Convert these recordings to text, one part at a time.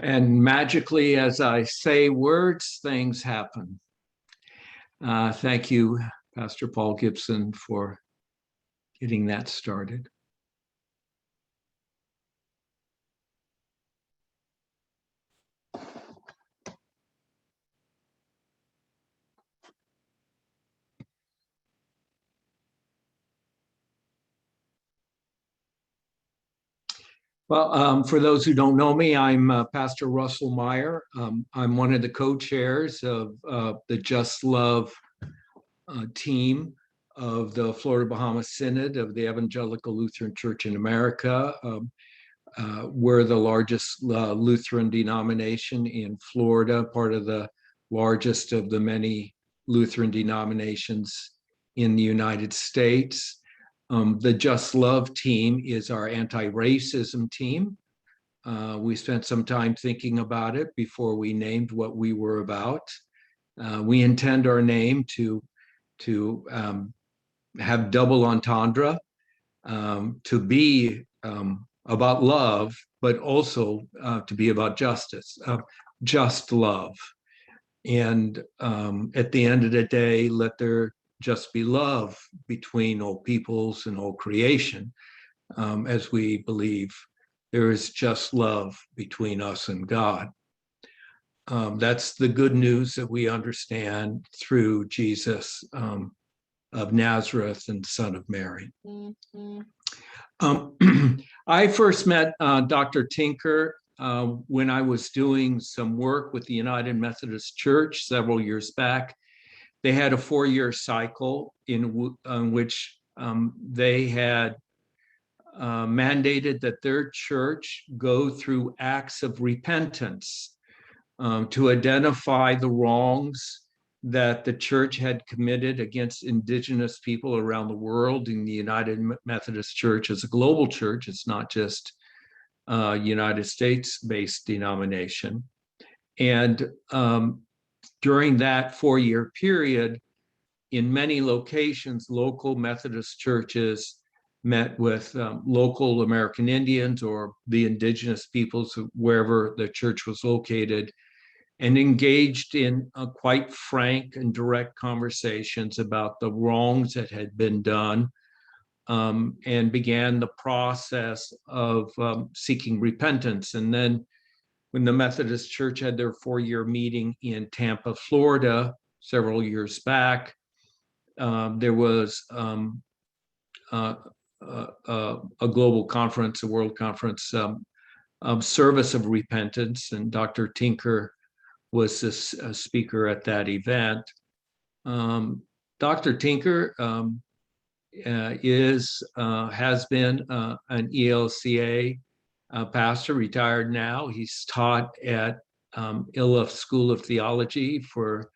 And magically, as I say words, things happen. Thank you, Pastor Paul Gibson, for getting that started. Well, for those who don't know me, I'm Pastor Russell Meyer. I'm one of the co-chairs of the Just Love team of the Florida Bahamas Synod of the Evangelical Lutheran Church in America. We're the largest Lutheran denomination in Florida, part of the largest of the many Lutheran denominations in the United States. The Just Love team is our anti-racism team. We spent some time thinking about it before we named what we were about. We intend our name to have double entendre, to be about love, but also to be about justice, just love. And at the end of the day, let there just be love between all peoples and all creation, as we believe there is just love between us and God. That's the good news that we understand through Jesus of Nazareth and Son of Mary. I first met Dr. Tinker when I was doing some work with the United Methodist Church several years back. They had a 4-year cycle in which they had mandated that their church go through acts of repentance to identify the wrongs that the church had committed against indigenous people around the world. In the United Methodist Church as a global church, it's not just a United States-based denomination. And during that 4-year period, in many locations, local Methodist churches met with local American Indians or the indigenous peoples wherever the church was located, and engaged in quite frank and direct conversations about the wrongs that had been done, and began the process of seeking repentance. And then when the Methodist Church had their 4-year meeting in Tampa, Florida, several years back, there was a global conference, a world conference, service of repentance, and Dr. Tinker was a speaker at that event. Dr. Tinker has been an ELCA pastor, retired now. He's taught at Iliff School of Theology for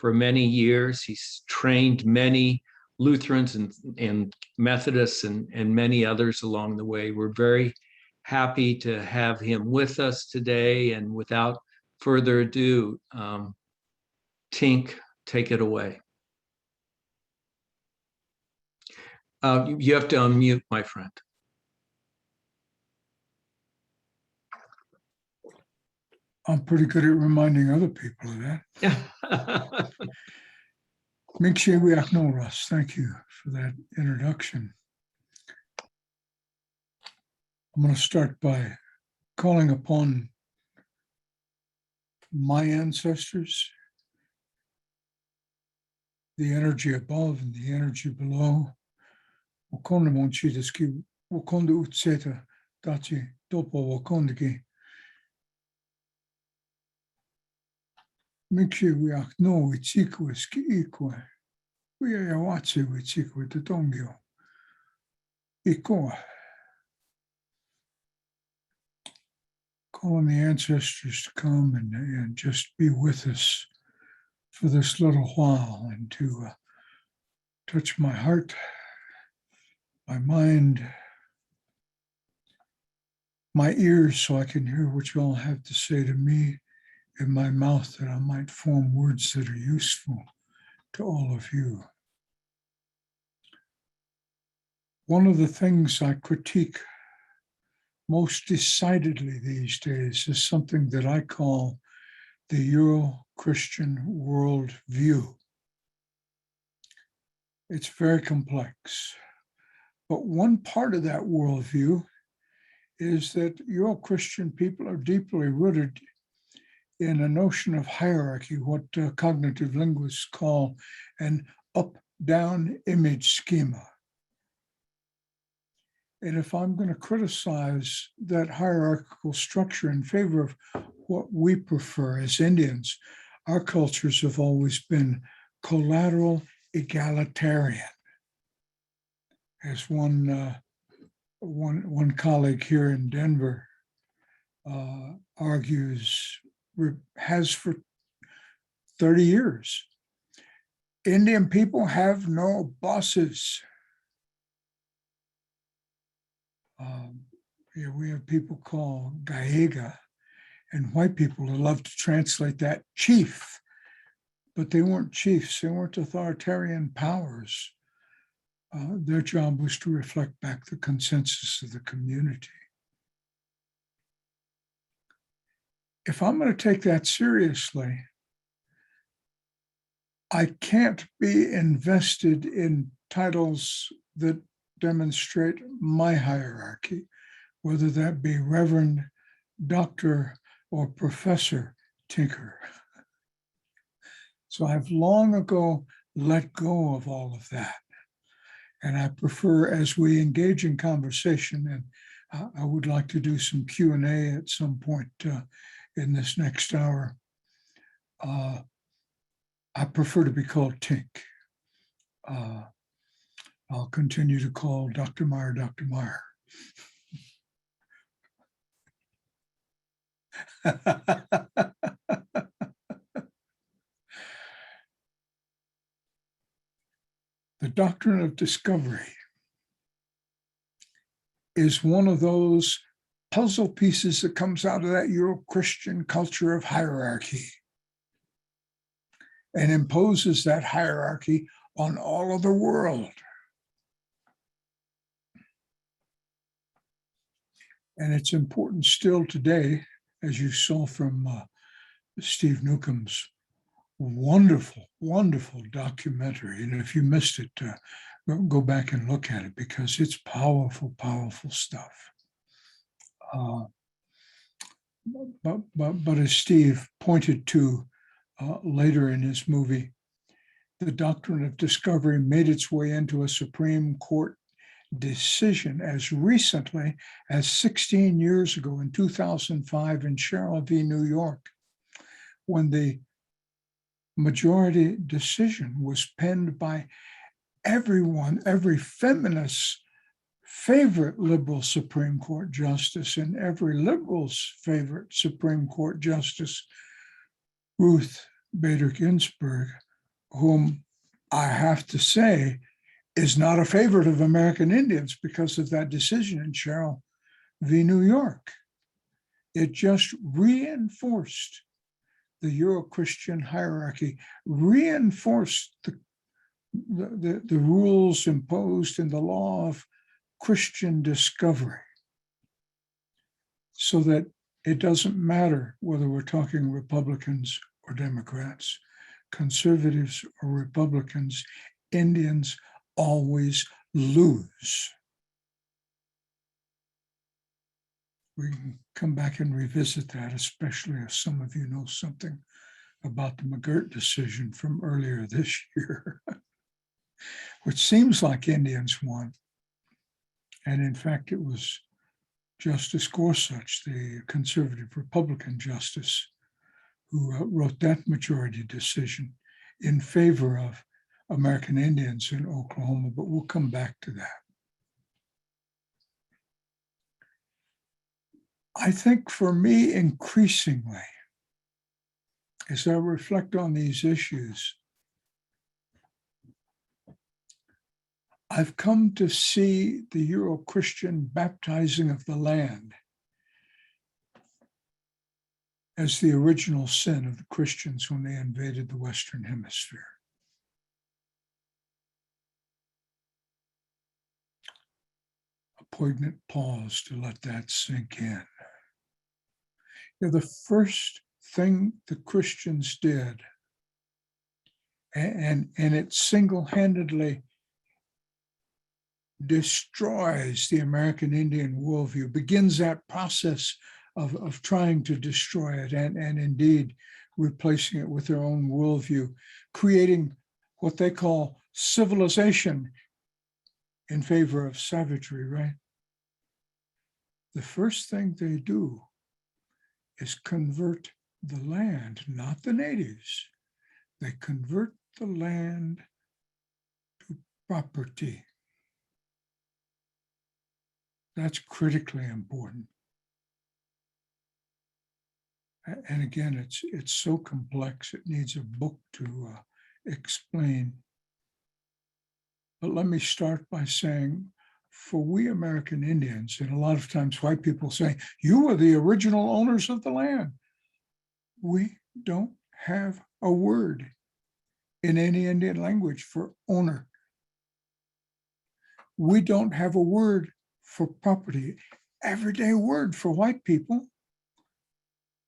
many years. He's trained many Lutherans and Methodists and many others along the way. We're very happy to have him with us today. And without further ado, Tink, take it away. You have to unmute, my friend. I'm pretty good at reminding other people of that. Make sure we acknowledge us. Thank you for that introduction. I'm going to start by calling upon my ancestors, the energy above and the energy below. Wakonda monchideski, wakonda utseta, dachi, dopo wakondaki. Make sure we acknowledge Ichikwa Ski-Ikwa. We are Yawatse with Chikwa the Dongyo. Ikoa. Calling the ancestors to come and just be with us for this little while and to touch my heart, my mind, my ears, so I can hear what you all have to say to me, in my mouth, that I might form words that are useful to all of you. One of the things I critique most decidedly these days is something that I call the Euro-Christian worldview. It's very complex, but one part of that worldview is that Euro-Christian people are deeply rooted in a notion of hierarchy, what cognitive linguists call an up-down image schema. And if I'm going to criticize that hierarchical structure in favor of what we prefer as Indians, our cultures have always been collateral egalitarian. As one colleague here in Denver argues, has for 30 years, Indian people have no bosses. We have people called Gallega, and white people who love to translate that chief, but they weren't chiefs, they weren't authoritarian powers. Their job was to reflect back the consensus of the community. If I'm going to take that seriously, I can't be invested in titles that demonstrate my hierarchy, whether that be Reverend, Doctor, or Professor Tinker. So I've long ago let go of all of that. And I prefer, as we engage in conversation, and I would like to do some Q&A at some point in this next hour, I prefer to be called Tink. I'll continue to call Dr. Meyer, Dr. Meyer. The Doctrine of Discovery is one of those puzzle pieces that comes out of that Euro-Christian culture of hierarchy and imposes that hierarchy on all of the world. And it's important still today, as you saw from Steve Newcomb's wonderful, wonderful documentary. And if you missed it, go back and look at it, because it's powerful, powerful stuff. But as Steve pointed to later in his movie, the Doctrine of Discovery made its way into a Supreme Court decision as recently as 16 years ago in 2005 in Sherrill v. New York, when the majority decision was penned by everyone, every feminist's favorite liberal Supreme Court justice and every liberal's favorite Supreme Court justice, Ruth Bader Ginsburg, whom I have to say is not a favorite of American Indians because of that decision in Sherrill v. New York. It just reinforced the Euro-Christian hierarchy, reinforced the rules imposed in the law of Christian discovery, so that it doesn't matter whether we're talking Republicans or Democrats, conservatives or Republicans, Indians always lose. We can come back and revisit that, especially if some of you know something about the McGirt decision from earlier this year, which seems like Indians won. And in fact, it was Justice Gorsuch, the conservative Republican justice, who wrote that majority decision in favor of American Indians in Oklahoma, but we'll come back to that. I think for me, increasingly, as I reflect on these issues, I've come to see the Euro-Christian baptizing of the land as the original sin of the Christians when they invaded the Western Hemisphere. A poignant pause to let that sink in. You know, the first thing the Christians did, and it single-handedly destroys the American Indian worldview, begins that process of trying to destroy it and indeed replacing it with their own worldview, creating what they call civilization in favor of savagery, right? The first thing they do is convert the land, not the natives. They convert the land to property. That's critically important. And again, it's so complex, it needs a book to explain. But let me start by saying, for we American Indians, and a lot of times white people say, you were the original owners of the land. We don't have a word in any Indian language for owner. We don't have a word for property. Everyday word for white people.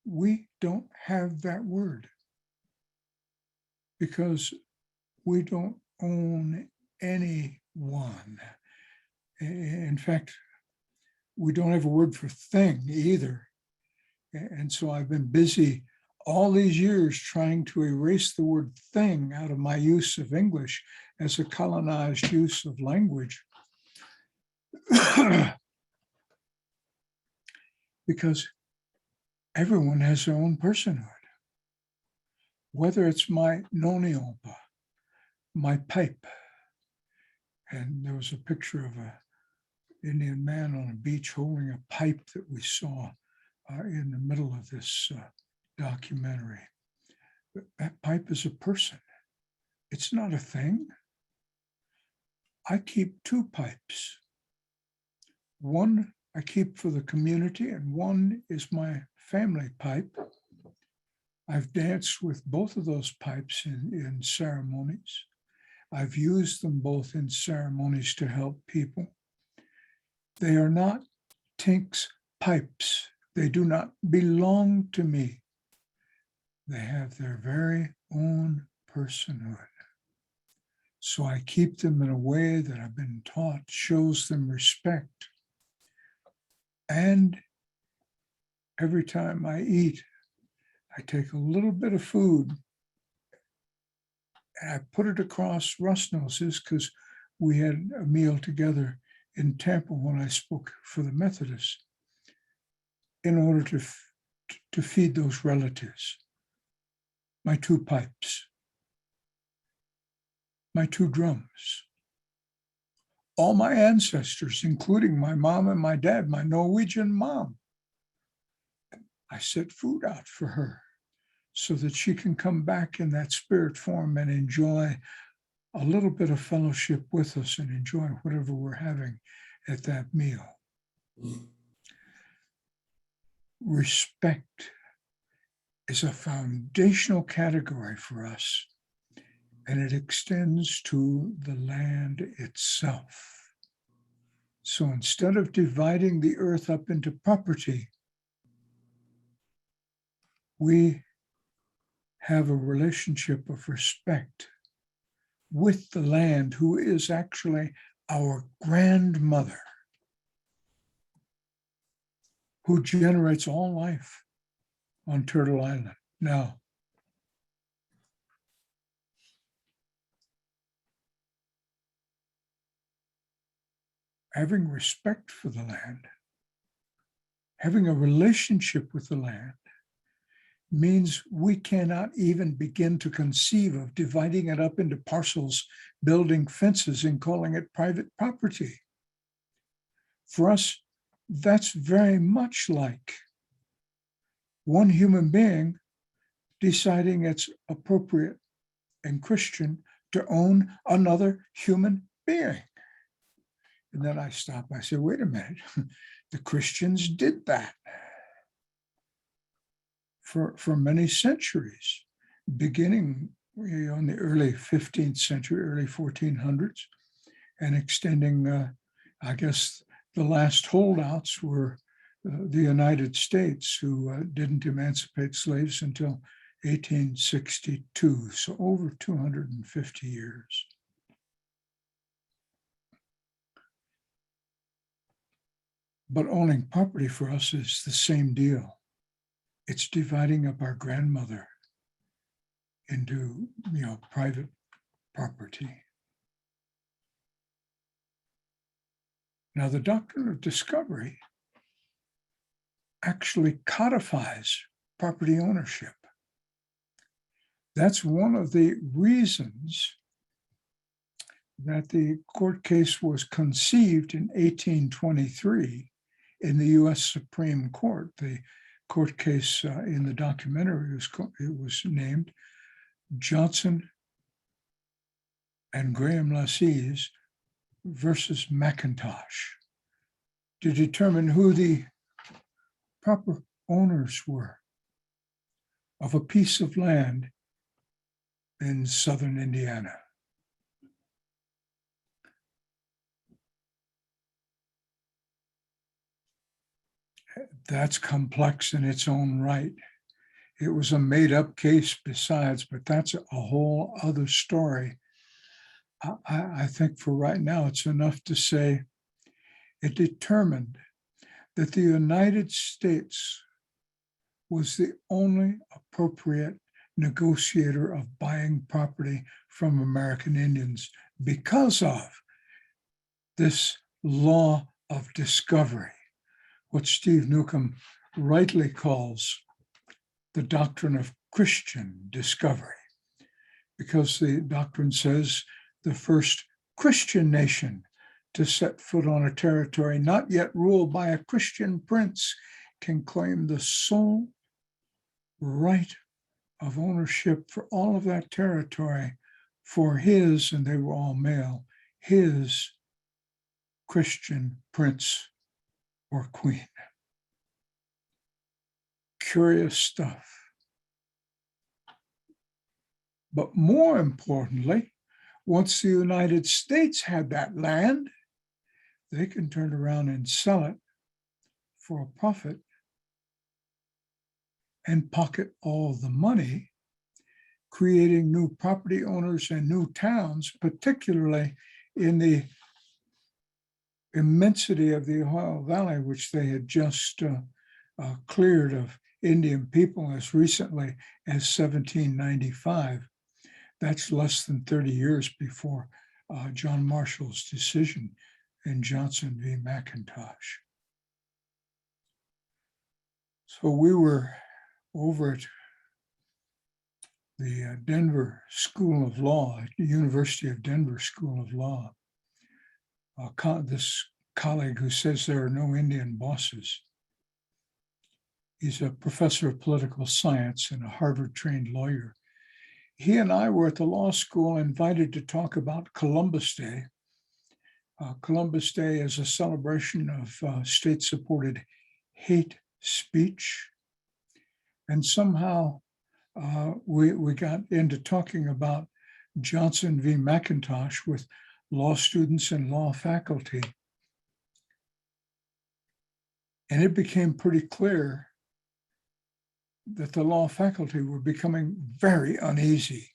We don't have that word because we don't own anyone. In fact, we don't have a word for thing either. And so I've been busy all these years trying to erase the word thing out of my use of English as a colonized use of language. Because everyone has their own personhood. Whether it's my noniopa, my pipe, and there was a picture of an Indian man on a beach holding a pipe that we saw in the middle of this documentary. That pipe is a person. It's not a thing. I keep two pipes. One I keep for the community, and one is my family pipe. I've danced with both of those pipes in ceremonies. I've used them both in ceremonies to help people. They are not Tink's pipes. They do not belong to me. They have their very own personhood. So I keep them in a way that I've been taught shows them respect. And every time I eat, I take a little bit of food and I put it across Rustnoses because we had a meal together in Tampa when I spoke for the Methodists in order to feed those relatives. My two pipes, my two drums, all my ancestors, including my mom and my dad, my Norwegian mom. I set food out for her so that she can come back in that spirit form and enjoy a little bit of fellowship with us and enjoy whatever we're having at that meal. Respect is a foundational category for us, and it extends to the land itself. So instead of dividing the earth up into property, we have a relationship of respect with the land, who is actually our grandmother, who generates all life on Turtle Island. Now, having respect for the land, having a relationship with the land, means we cannot even begin to conceive of dividing it up into parcels, building fences, and calling it private property. For us, that's very much like one human being deciding it's appropriate and Christian to own another human being. And then I stop, I say, wait a minute, the Christians did that for many centuries, beginning in the early 15th century, early 1400s, and extending, I guess, The last holdouts were the United States, who didn't emancipate slaves until 1862, so over 250 years. But owning property for us is the same deal. It's dividing up our grandmother into, private property. Now, the doctrine of discovery actually codifies property ownership. That's one of the reasons that the court case was conceived in 1823 in the U.S. Supreme Court. The court case in the documentary was named Johnson and Graham Lassese versus McIntosh, to determine who the proper owners were of a piece of land in southern Indiana. That's complex in its own right. It was a made-up case besides, but that's a whole other story. I think for right now, it's enough to say it determined that the United States was the only appropriate negotiator of buying property from American Indians because of this law of discovery, what Steve Newcomb rightly calls the doctrine of Christian discovery, because the doctrine says the first Christian nation to set foot on a territory not yet ruled by a Christian prince can claim the sole right of ownership for all of that territory for his, and they were all male, his Christian prince or queen. Curious stuff. But more importantly, once the United States had that land, they can turn around and sell it for a profit and pocket all the money, creating new property owners and new towns, particularly in the immensity of the Ohio Valley, which they had just cleared of Indian people as recently as 1795. That's less than 30 years before John Marshall's decision in Johnson v. McIntosh. So we were over at the Denver School of Law, at the University of Denver School of Law. This colleague who says there are no Indian bosses. He's a professor of political science and a Harvard-trained lawyer. He and I were at the law school invited to talk about Columbus Day. Columbus Day is a celebration of state-supported hate speech. And somehow we got into talking about Johnson v. McIntosh with law students and law faculty. And it became pretty clear that the law faculty were becoming very uneasy,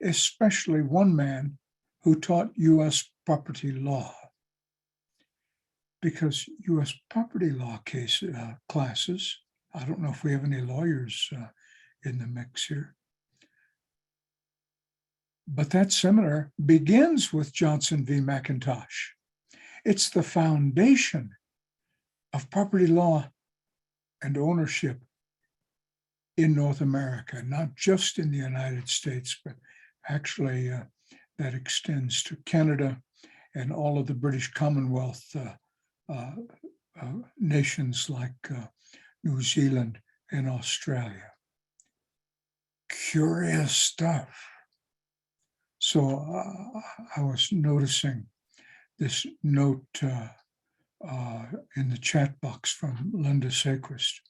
especially one man who taught U.S. property law. Because U.S. property law classes, I don't know if we have any lawyers in the mix here, but that seminar begins with Johnson v. McIntosh. It's the foundation of property law and ownership in North America, not just in the United States, but actually that extends to Canada and all of the British Commonwealth nations like New Zealand and Australia. Curious stuff. So I was noticing this note in the chat box from Linda Saquist.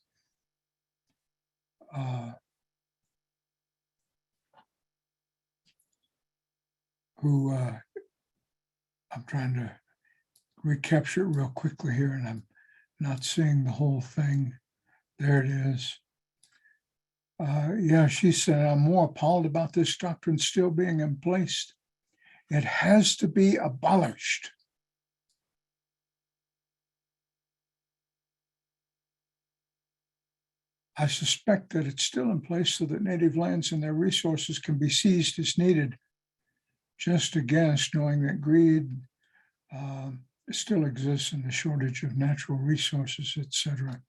Who I'm trying to recapture it real quickly here, and I'm not seeing the whole thing. There it is. Yeah, she said, I'm more appalled about this doctrine still being in place. It has to be abolished. I suspect that it's still in place so that native lands and their resources can be seized as needed. Just a guess, knowing that greed still exists in the shortage of natural resources, etc.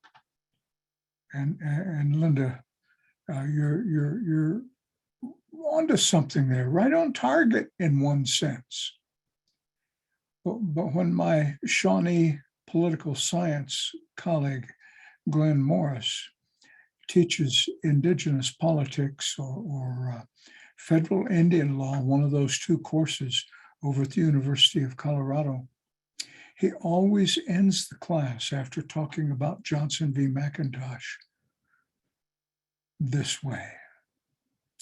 And Linda, you're onto something there, right on target in one sense. But when my Shawnee political science colleague, Glenn Morris, teaches indigenous politics or federal Indian law, one of those two courses over at the University of Colorado, he always ends the class after talking about Johnson v. McIntosh this way.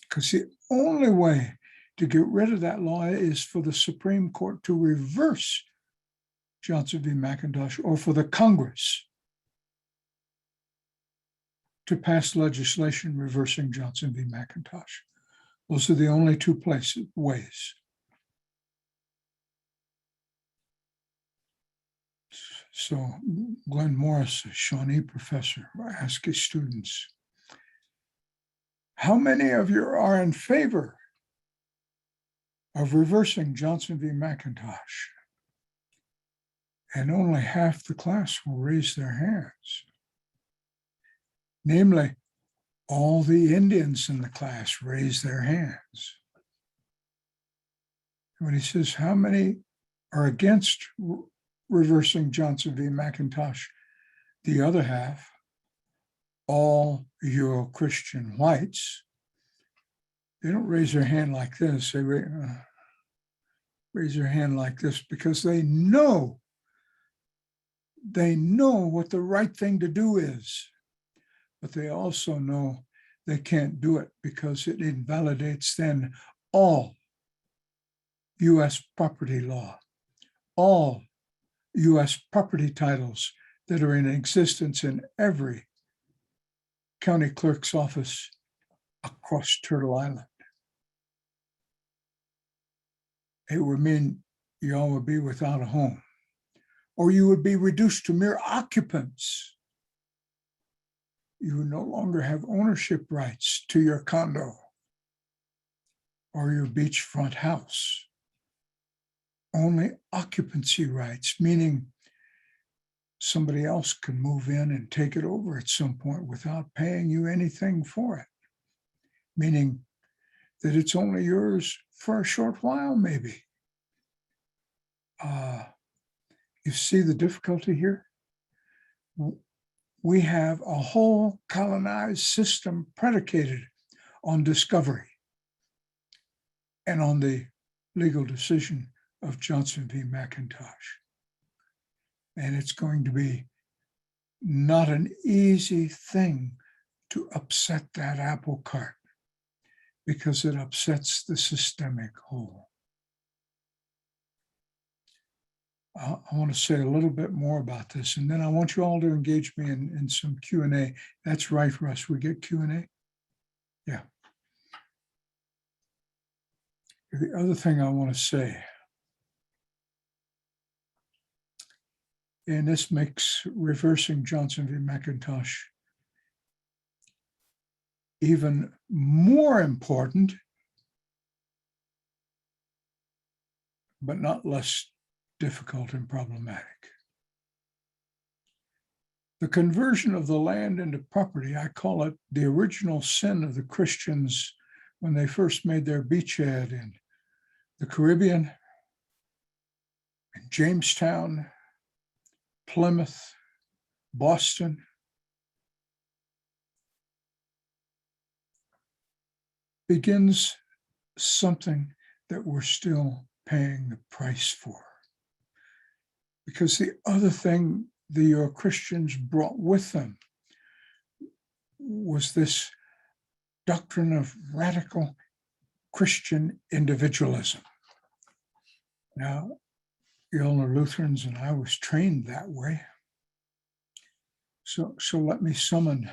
Because the only way to get rid of that law is for the Supreme Court to reverse Johnson v. McIntosh, or for the Congress to pass legislation reversing Johnson v. McIntosh. Those are the only two ways. So Glenn Morris, a Shawnee professor, asked his students, how many of you are in favor of reversing Johnson v. McIntosh? And only half the class will raise their hands. Namely, all the Indians in the class raise their hands. When he says, how many are against reversing Johnson v. McIntosh? The other half, all Euro-Christian whites, they don't raise their hand like this. They raise their hand like this because they know what the right thing to do is, but they also know they can't do it because it invalidates then all U.S. property law, all U.S. property titles that are in existence in every county clerk's office across Turtle Island. It would mean y'all would be without a home, or you would be reduced to mere occupants. You would no longer have ownership rights to your condo or your beachfront house. Only occupancy rights, meaning somebody else can move in and take it over at some point without paying you anything for it, meaning that it's only yours for a short while, maybe. You see the difficulty here? We have a whole colonized system predicated on discovery and on the legal decision of Johnson v. McIntosh. And it's going to be not an easy thing to upset that apple cart because it upsets the systemic whole. I want to say a little bit more about this, and then I want you all to engage me in some Q&A. That's right, Russ. We get Q&A? Yeah. The other thing I want to say, and this makes reversing Johnson v. McIntosh even more important, but not less difficult and problematic. The conversion of the land into property, I call it the original sin of the Christians when they first made their beachhead in the Caribbean, in Jamestown, Plymouth, Boston. Begins something that we're still paying the price for. Because the other thing the Christians brought with them was this doctrine of radical Christian individualism. Now, y'all are Lutherans, and I was trained that way. So let me summon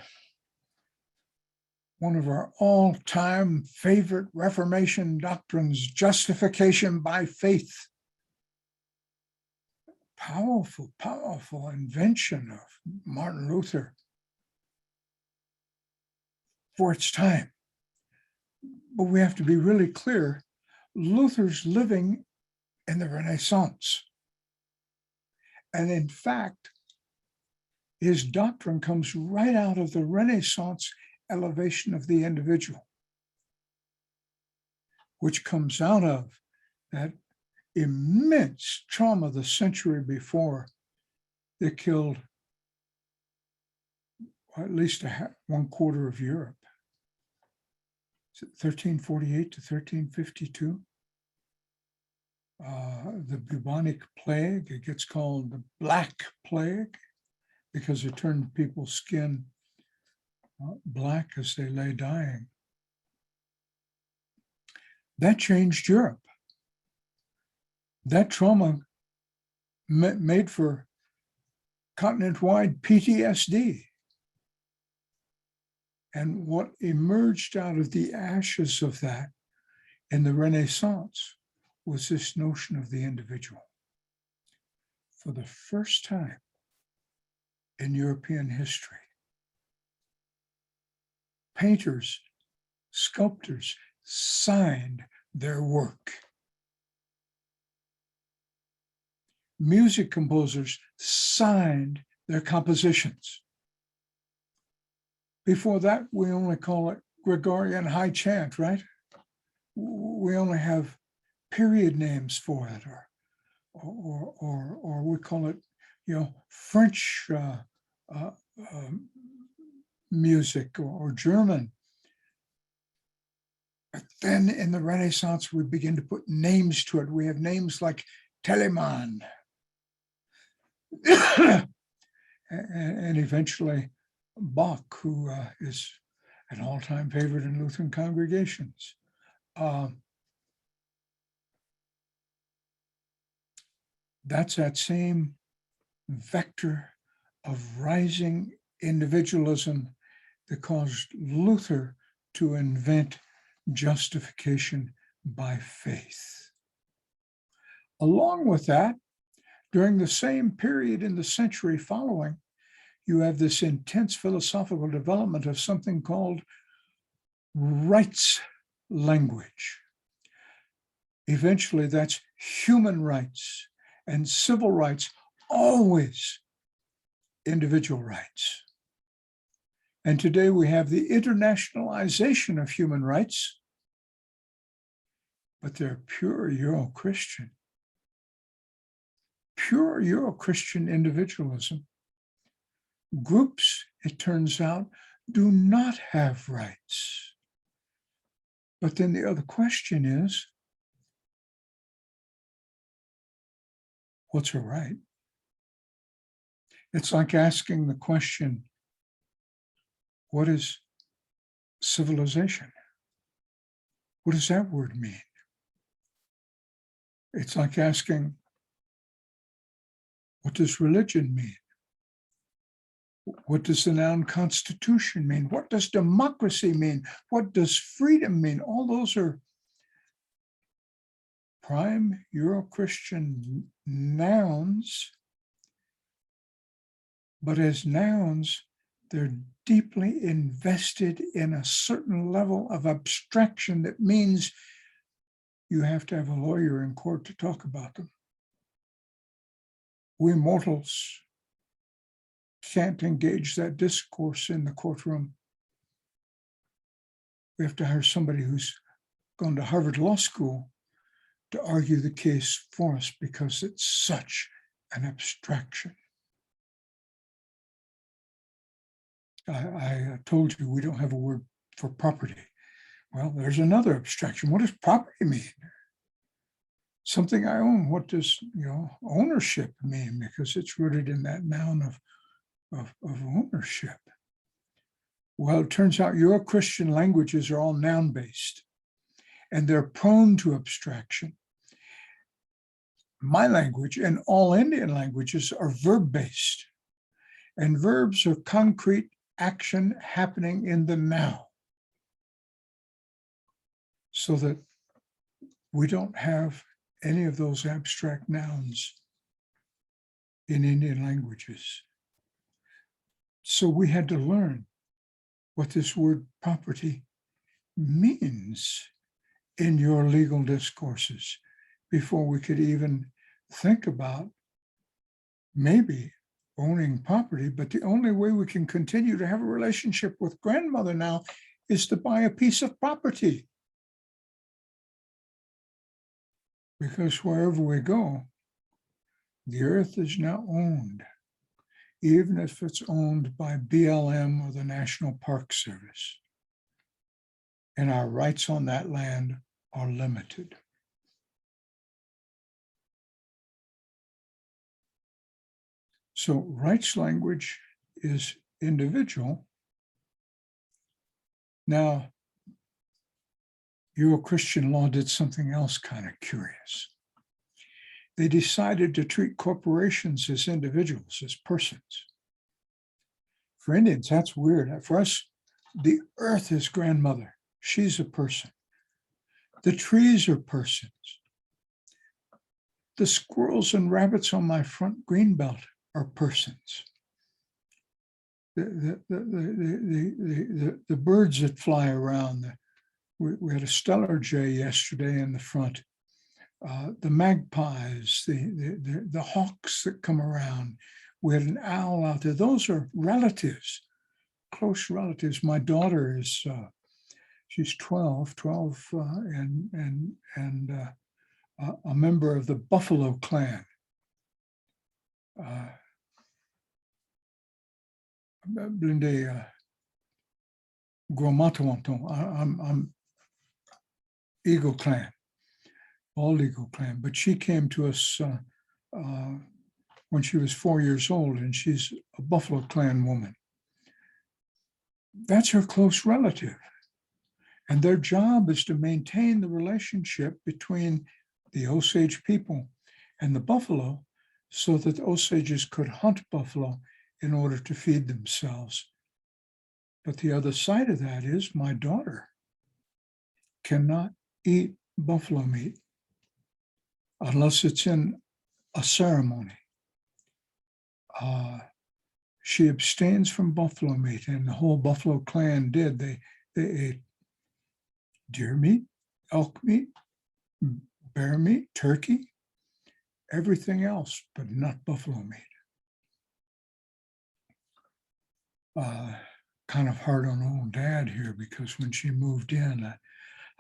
one of our all-time favorite Reformation doctrines, justification by faith. Powerful, powerful invention of Martin Luther for its time. But we have to be really clear, Luther's living in the Renaissance. And in fact, his doctrine comes right out of the Renaissance elevation of the individual, which comes out of that immense trauma the century before that killed at least 1/4 of Europe. 1348 to 1352. The bubonic plague, it gets called the Black Plague because it turned people's skin black as they lay dying. That changed Europe. That trauma made for continent-wide PTSD. And what emerged out of the ashes of that in the Renaissance was this notion of the individual. For the first time in European history, painters, sculptors signed their work. Music composers signed their compositions. Before that, we only call it Gregorian high chant, right? We only have period names for it, or we call it, French music or German. But then in the Renaissance, we begin to put names to it. We have names like Telemann, and eventually Bach, who is an all-time favorite in Lutheran congregations. That's that same vector of rising individualism that caused Luther to invent justification by faith. Along with that, during the same period in the century following, you have this intense philosophical development of something called rights language. Eventually, that's human rights and civil rights, always individual rights. And today we have the internationalization of human rights, but they're pure Euro-Christian. Pure Euro-Christian individualism. Groups, it turns out, do not have rights. But then the other question is, what's a right? It's like asking the question, what is civilization? What does that word mean? It's like asking, what does religion mean? What does the noun constitution mean? What does democracy mean? What does freedom mean? All those are prime Euro-Christian nouns, but as nouns, they're deeply invested in a certain level of abstraction that means you have to have a lawyer in court to talk about them. We mortals can't engage that discourse in the courtroom. We have to hire somebody who's gone to Harvard Law School to argue the case for us because it's such an abstraction. I told you we don't have a word for property. Well, there's another abstraction. What does property mean? Something I own. What does ownership mean? Because it's rooted in that noun of ownership. Well, it turns out your Christian languages are all noun-based, and they're prone to abstraction. my language and all Indian languages are verb-based. And verbs are concrete action happening in the now. So that we don't have any of those abstract nouns in Indian languages. So we had to learn what this word property means in your legal discourses before we could even think about maybe owning property. But the only way we can continue to have a relationship with grandmother now is to buy a piece of property. Because wherever we go, the earth is now owned, even if it's owned by BLM or the National Park Service. And our rights on that land are limited. So rights language is individual. Now, Euro-Christian law did something else kind of curious. They decided to treat corporations as individuals, as persons. For Indians, that's weird. For us, the earth is grandmother. She's a person. The trees are persons. The squirrels and rabbits on my front green belt are persons. The birds that fly around, we had a stellar jay yesterday in the front. The magpies, the hawks that come around. We had an owl out there. Those are relatives, close relatives. My daughter is, she's 12, and a member of the Buffalo clan. Blinde Gromatowanton. I'm Eagle clan. All Eagle clan, but she came to us when she was 4 years old, and she's a Buffalo clan woman. That's her close relative. And their job is to maintain the relationship between the Osage people and the buffalo so that the Osages could hunt buffalo in order to feed themselves. But the other side of that is my daughter cannot eat buffalo meat unless it's in a ceremony. She abstains from buffalo meat, and the whole Buffalo clan did. They ate deer meat, elk meat, bear meat, turkey, everything else, but not buffalo meat. Kind of hard on old dad here, because when she moved in,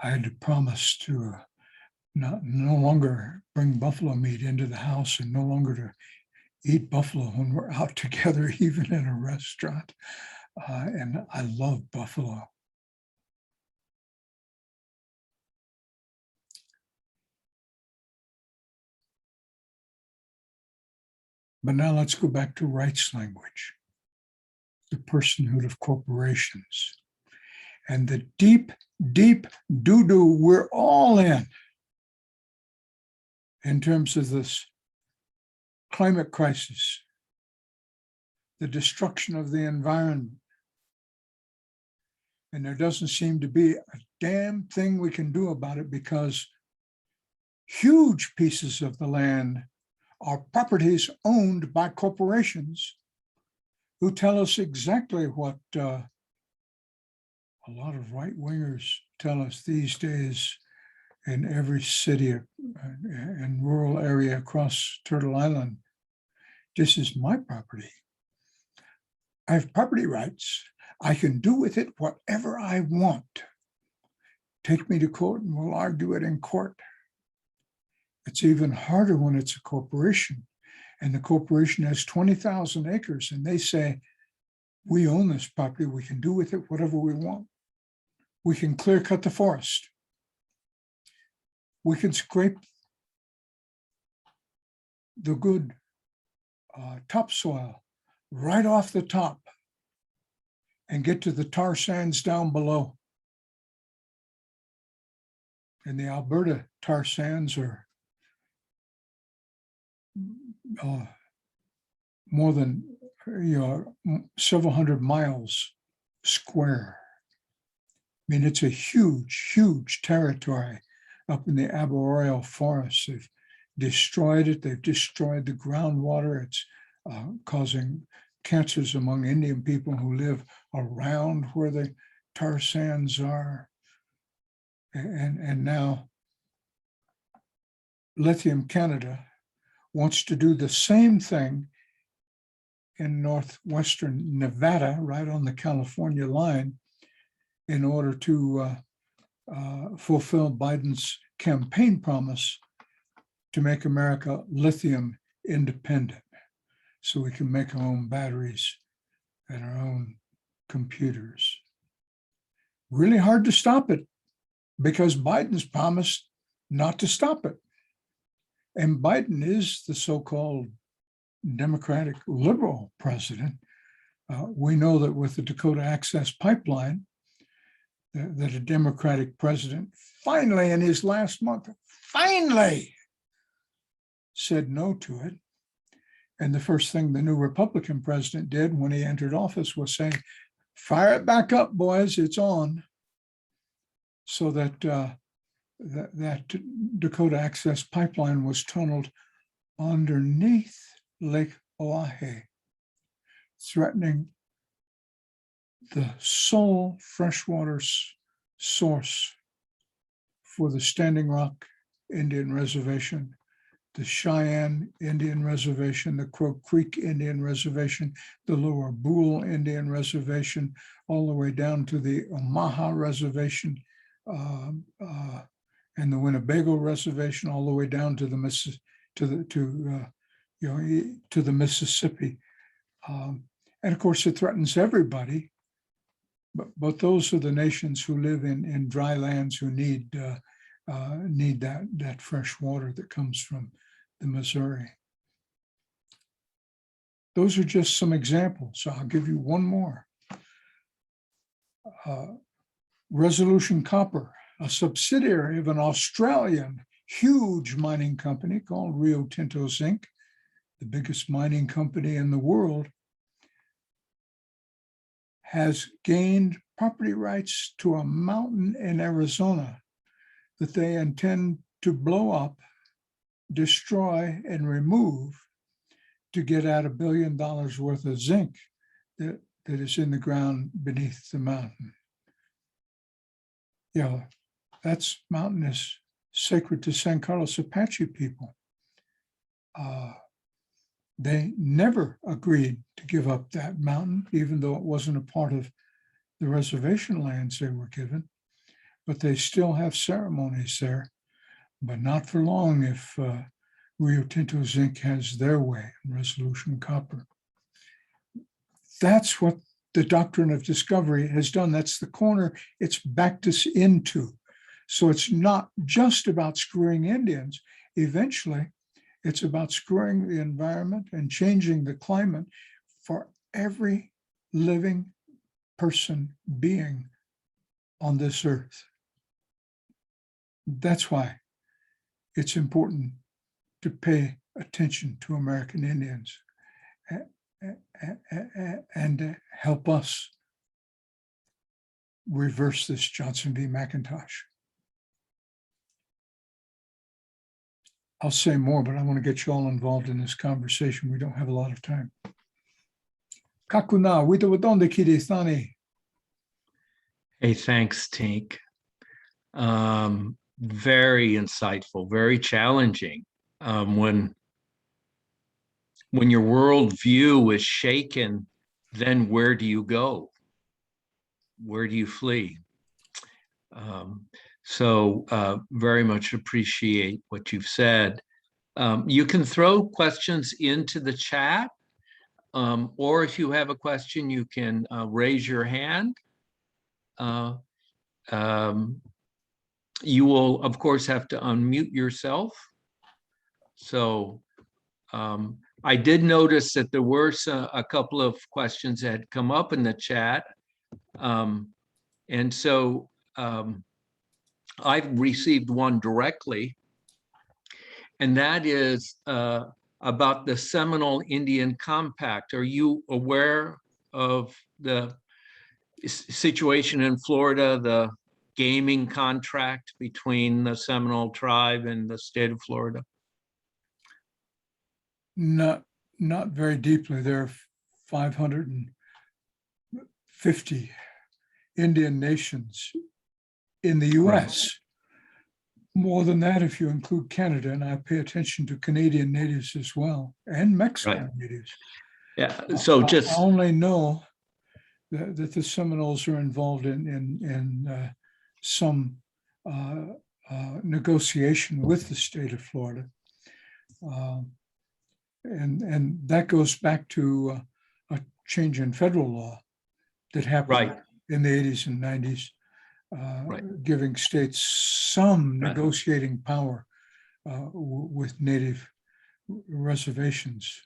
I had to promise to no longer bring buffalo meat into the house, and no longer to eat buffalo when we're out together, even in a restaurant. And I love buffalo. But now let's go back to rights language, the personhood of corporations, and the deep, deep doo-doo we're all in terms of this climate crisis, the destruction of the environment. And there doesn't seem to be a damn thing we can do about it, because huge pieces of the land are properties owned by corporations who tell us exactly what a lot of right-wingers tell us these days in every city and rural area across Turtle Island. This is my property. I have property rights. I can do with it whatever I want. Take me to court and we'll argue it in court. It's even harder when it's a corporation, and the corporation has 20,000 acres, and they say, we own this property. We can do with it whatever we want. We can clear cut the forest. We can scrape the good topsoil right off the top and get to the tar sands down below. And the Alberta tar sands are more than several hundred miles square. I mean, it's a huge, huge territory up in the arboreal forests. They've destroyed it. They've destroyed the groundwater. It's causing cancers among Indian people who live around where the tar sands are. And now Lithium Canada wants to do the same thing in northwestern Nevada, right on the California line, in order to fulfill Biden's campaign promise to make America lithium independent, so we can make our own batteries and our own computers. Really hard to stop it, because Biden's promised not to stop it. And Biden is the so-called Democratic liberal president. We know that with the Dakota Access Pipeline, that a Democratic president finally, in his last month, finally said no to it. And the first thing the new Republican president did when he entered office was say, fire it back up, boys, it's on. So that that Dakota Access Pipeline was tunneled underneath Lake Oahe, threatening the sole freshwater source for the Standing Rock Indian Reservation, the Cheyenne Indian Reservation, the Crow Creek Indian Reservation, the Lower Boole Indian Reservation, all the way down to the Omaha Reservation, and the Winnebago Reservation, all the way down to the Mississippi. And of course, it threatens everybody, but those are the nations who live in dry lands who need that fresh water that comes from the Missouri. Those are just some examples. So I'll give you one more. Resolution Copper, a subsidiary of an Australian huge mining company called Rio Tinto Zinc, the biggest mining company in the world, has gained property rights to a mountain in Arizona that they intend to blow up, destroy, and remove to get at $1 billion worth of zinc that is in the ground beneath the mountain. That mountain is sacred to San Carlos Apache people. They never agreed to give up that mountain, even though it wasn't a part of the reservation lands they were given, but they still have ceremonies there, but not for long if Rio Tinto Zinc has their way in Resolution Copper. That's what the Doctrine of Discovery has done. That's the corner it's backed us into. So it's not just about screwing Indians. Eventually, it's about screwing the environment and changing the climate for every living person, being on this earth. That's why it's important to pay attention to American Indians and help us reverse this Johnson v. McIntosh. I'll say more, but I want to get you all involved in this conversation. We don't have a lot of time. Kakuna, witawadonde kirithani. Hey, thanks, Tink. Very insightful, very challenging. When your worldview is shaken, then where do you go? Where do you flee? So very much appreciate what you've said. You can throw questions into the chat, or if you have a question, you can raise your hand. You will, of course, have to unmute yourself. So I did notice that there were a couple of questions that had come up in the chat. And so I've received one directly, and that is, about the Seminole Indian Compact. Are you aware of the situation in Florida, the gaming contract between the Seminole tribe and the state of Florida? Not very deeply. There are 550 Indian nations in the US. More than that if you include Canada, and I pay attention to Canadian natives as well, and Mexican natives. Yeah, so I just only know that the Seminoles are involved in some negotiation with the state of Florida. And that goes back to a change in federal law that happened in the 80s and 90s, giving states some negotiating power with native reservations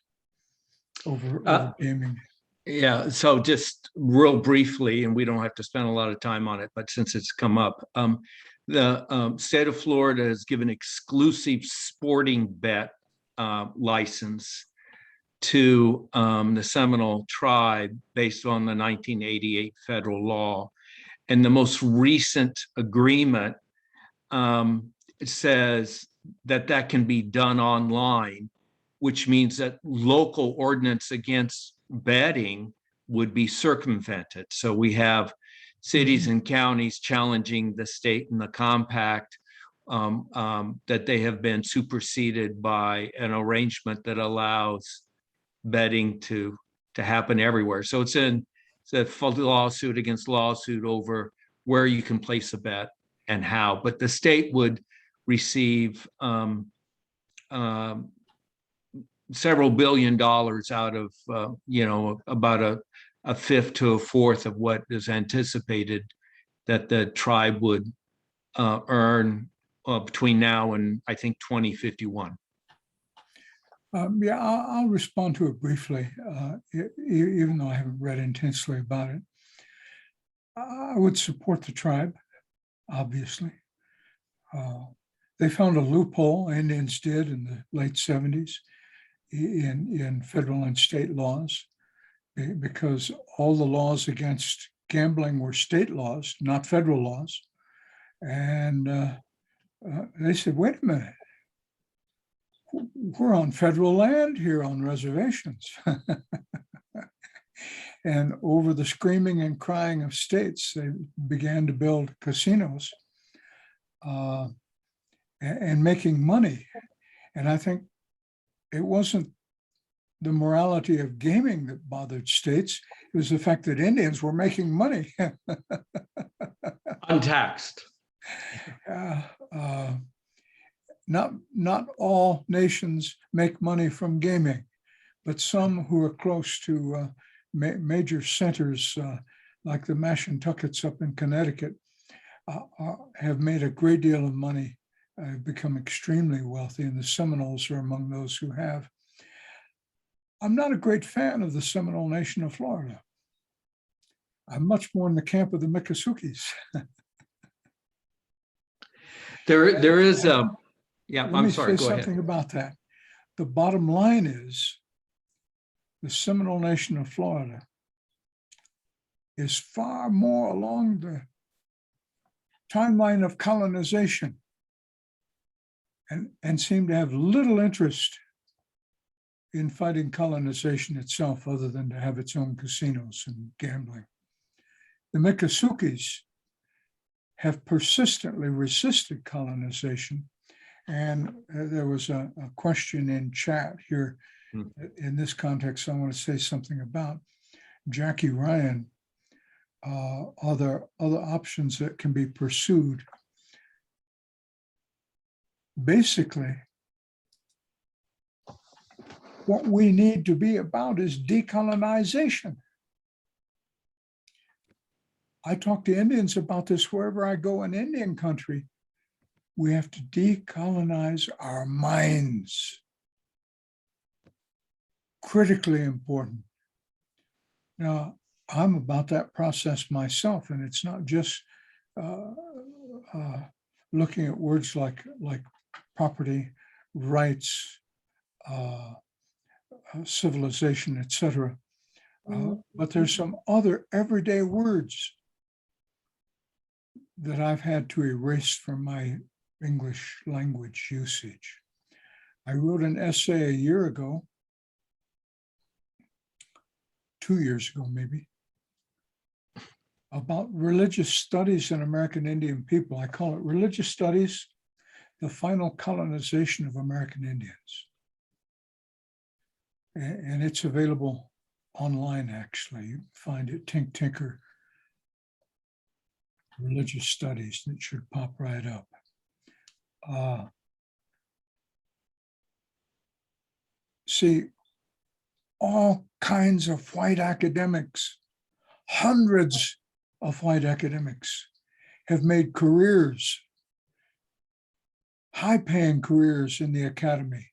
over gaming. Yeah, so just real briefly, and we don't have to spend a lot of time on it, but since it's come up, the state of Florida has given exclusive sporting bet license to the Seminole tribe based on the 1988 federal law. And the most recent agreement says that can be done online, which means that local ordinance against betting would be circumvented. So we have cities and counties challenging the state and the compact that they have been superseded by an arrangement that allows betting to happen everywhere. So it's a lawsuit against lawsuit over where you can place a bet and how. But the state would receive several $billion out of about a fifth to a fourth of what is anticipated that the tribe would earn between now and I think 2051. I'll respond to it briefly, even though I haven't read intensely about it. I would support the tribe, obviously. They found a loophole, Indians did in the late 70s, in federal and state laws, because all the laws against gambling were state laws, not federal laws. And they said, wait a minute, we're on federal land here on reservations. And over the screaming and crying of states, they began to build casinos and making money. And I think it wasn't the morality of gaming that bothered states. It was the fact that Indians were making money. Untaxed. Not all nations make money from gaming, but some who are close to major centers like the Mashantuckets up in Connecticut have made a great deal of money, become extremely wealthy, and the Seminoles are among those who have. I'm not a great fan of the Seminole Nation of Florida. I'm much more in the camp of the Miccosukes. There is Let I'm me sorry, say go something ahead. about that. The bottom line is the Seminole Nation of Florida is far more along the timeline of colonization and seem to have little interest in fighting colonization itself, other than to have its own casinos and gambling. The Miccosukes have persistently resisted colonization. And there was a question in chat here. In this context, I want to say something about Jackie Ryan. Are there other options that can be pursued? Basically, what we need to be about is decolonization. I talk to Indians about this wherever I go in Indian country. We have to decolonize our minds. Critically important. Now, I'm about that process myself, and it's not just looking at words like property rights, civilization, etc. But there's some other everyday words that I've had to erase from my English language usage. I wrote an essay a year ago, 2 years ago maybe, about religious studies in American Indian people. I call it Religious Studies, the Final Colonization of American Indians. And it's available online, actually. You can find it, Tink Tinker, Religious Studies, and it should pop right up. See, all kinds of white academics, hundreds of white academics have made careers, high-paying careers in the academy,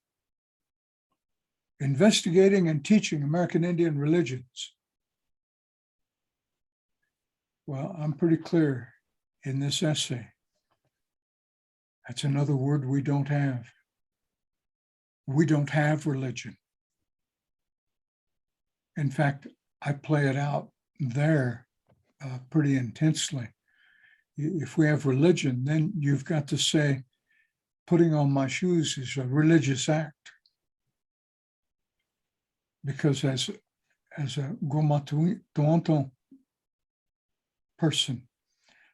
investigating and teaching American Indian religions. Well, I'm pretty clear in this essay. That's another word we don't have. We don't have religion. In fact, I play it out there pretty intensely. If we have religion, then you've got to say, putting on my shoes is a religious act. Because as a Gomatuanton person,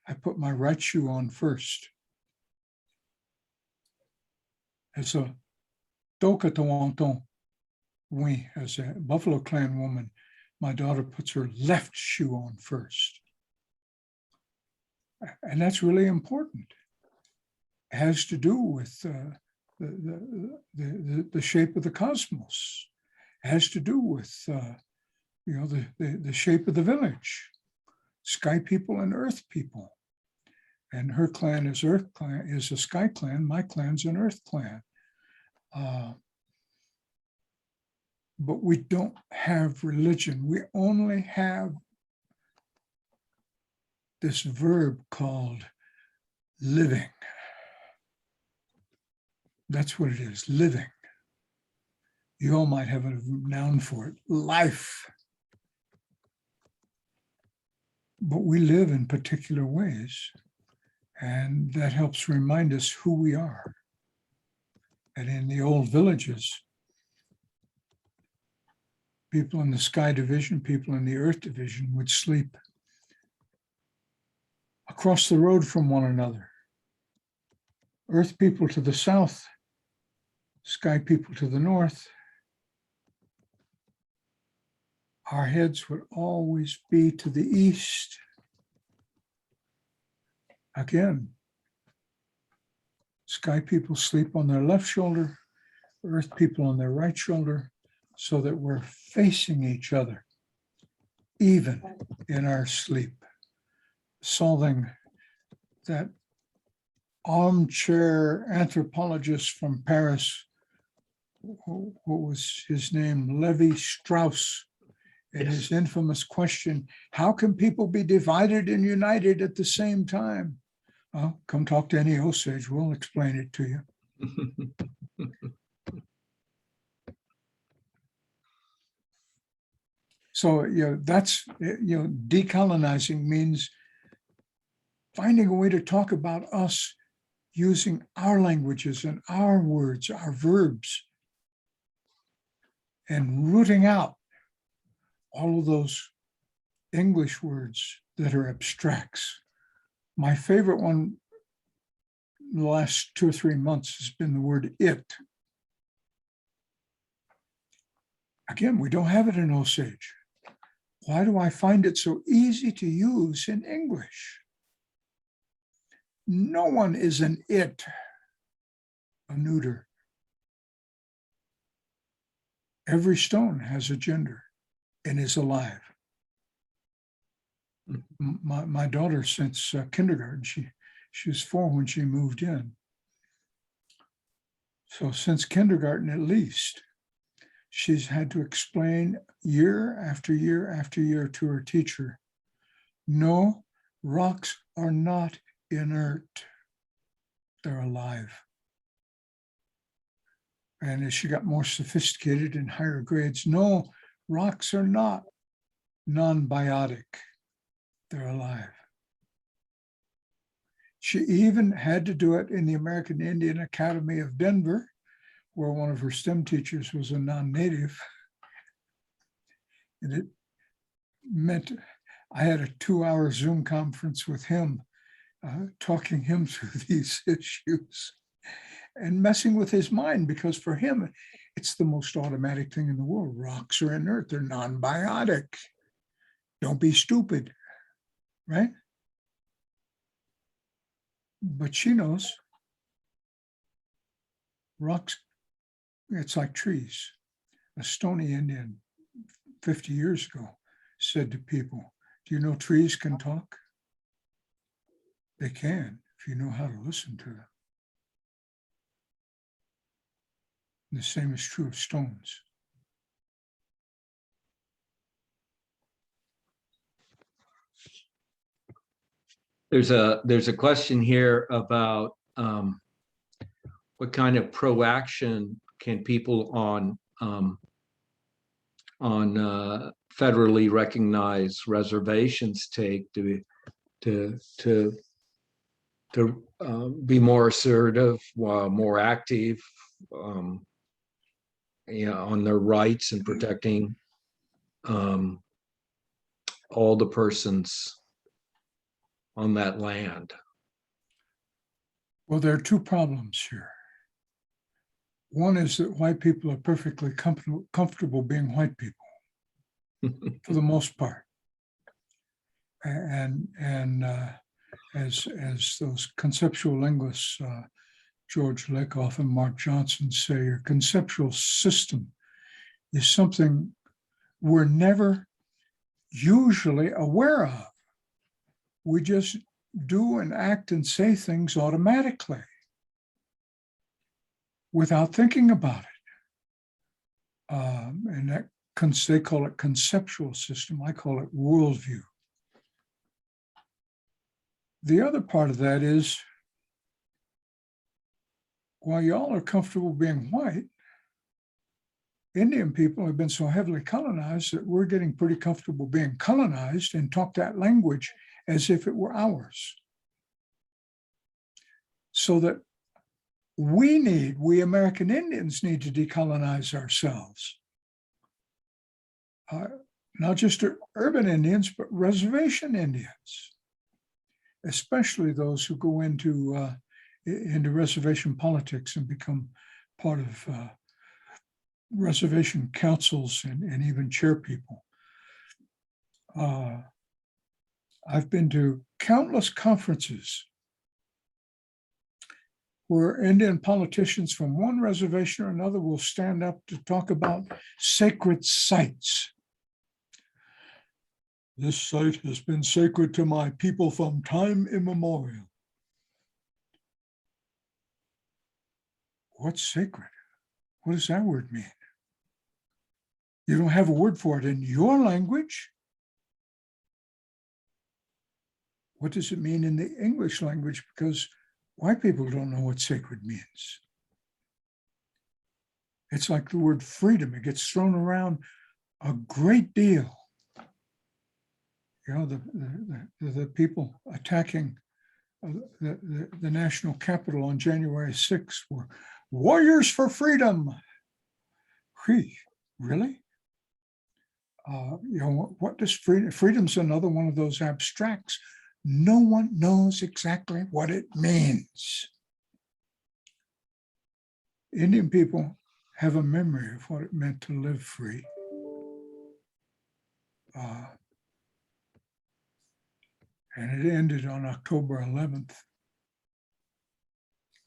I put my right shoe on first. As a Dokatuanton, as a Buffalo Clan woman, my daughter puts her left shoe on first. And that's really important. It has to do with the shape of the cosmos. It has to do with the shape of the village, sky people and earth people. And her clan is Earth Clan, is a Sky Clan. My clan's an Earth Clan. But we don't have religion. We only have this verb called living. That's what it is, living. You all might have a noun for it, life. But we live in particular ways, and that helps remind us who we are. And in the old villages, people in the sky division, people in the earth division would sleep across the road from one another. Earth people to the south, sky people to the north. Our heads would always be to the east. Again, sky people sleep on their left shoulder, earth people on their right shoulder, so that we're facing each other, even in our sleep, solving that armchair anthropologist from Paris, what was his name, Levi Strauss, and Yes. his infamous question, how can people be divided and united at the same time? Well, come talk to any Osage, we'll explain it to you. So, that's, decolonizing means finding a way to talk about us using our languages and our words, our verbs, and rooting out all of those English words that are abstracts. My favorite one in the last 2 or 3 months has been the word it. Again, we don't have it in Osage. Why do I find it so easy to use in English? No one is an it, a neuter. Every stone has a gender and is alive. My daughter, since kindergarten, she was 4 when she moved in. So since kindergarten, at least, she's had to explain year after year after year to her teacher, no, rocks are not inert, they're alive. And as she got more sophisticated in higher grades, no, rocks are not non-biotic. They're alive. She even had to do it in the American Indian Academy of Denver, where one of her STEM teachers was a non-native. And it meant I had a 2-hour Zoom conference with him, talking him through these issues and messing with his mind, because for him, it's the most automatic thing in the world. Rocks are inert, they're non-biotic. Don't be stupid, right? But she knows rocks, it's like trees. A Stony Indian 50 years ago said to people, do you know trees can talk? They can, if you know how to listen to them. And the same is true of stones. There's a question here about what kind of proaction can people on federally recognized reservations take to be more assertive, more active, on their rights and protecting all the persons on that land. Well, there are two problems here. One is that white people are perfectly comfortable being white people for the most part. And as those conceptual linguists, George Lakoff and Mark Johnson say, your conceptual system is something we're never usually aware of. We just do and act and say things automatically without thinking about it. And that they call it conceptual system. I call it worldview. The other part of that is, while y'all are comfortable being white, Indian people have been so heavily colonized that we're getting pretty comfortable being colonized and talk that language as if it were ours. So that we American Indians need to decolonize ourselves. Not just urban Indians, but reservation Indians, especially those who go into reservation politics and become part of reservation councils and even chair people. I've been to countless conferences where Indian politicians from one reservation or another will stand up to talk about sacred sites. This site has been sacred to my people from time immemorial. What's sacred? What does that word mean? You don't have a word for it in your language. What does it mean in the English language? Because white people don't know what sacred means. It's like the word freedom. It gets thrown around a great deal. You know, the people attacking the national Capitol on January 6th were warriors for freedom. Really? What does freedom? Freedom's another one of those abstracts. No one knows exactly what it means. Indian people have a memory of what it meant to live free. And it ended on October 11th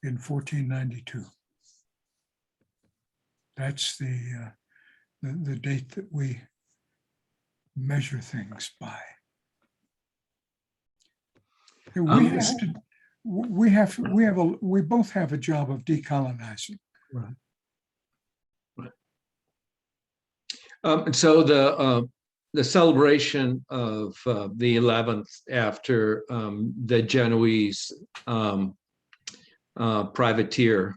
in 1492. That's the date that we measure things by. We both have a job of decolonizing. Right. So the celebration of the 11th after the Genoese privateer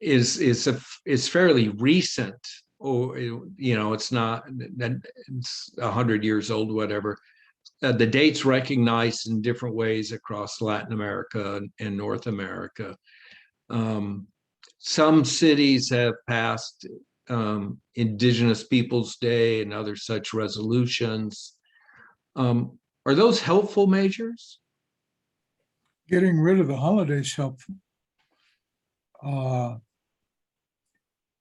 is fairly recent, or it's not that it's 100 years old, whatever. The dates recognized in different ways across Latin America and North America. Some cities have passed Indigenous Peoples Day and other such resolutions. Are those helpful measures? Getting rid of the holidays helpful.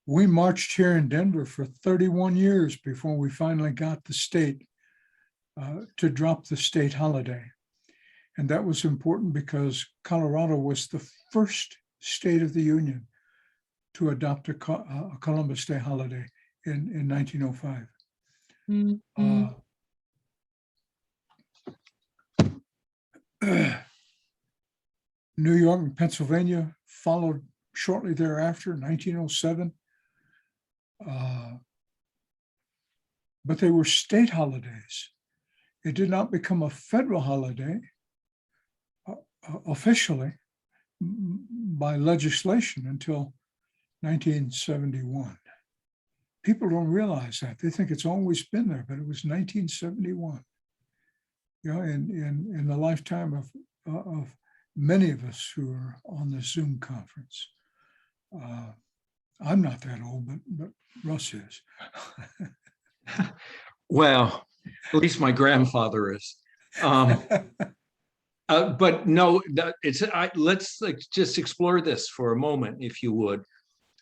We marched here in Denver for 31 years before we finally got the state to drop the state holiday. And that was important because Colorado was the first state of the Union to adopt a Columbus Day holiday in 1905. Mm-hmm. New York and Pennsylvania followed shortly thereafter, 1907. But they were state holidays. It did not become a federal holiday officially by legislation until 1971. People don't realize that. They think it's always been there, but it was 1971. In the lifetime of many of us who are on the Zoom conference. I'm not that old, but Russ is. Well, at least my grandfather is. But no, let's just explore this for a moment, if you would.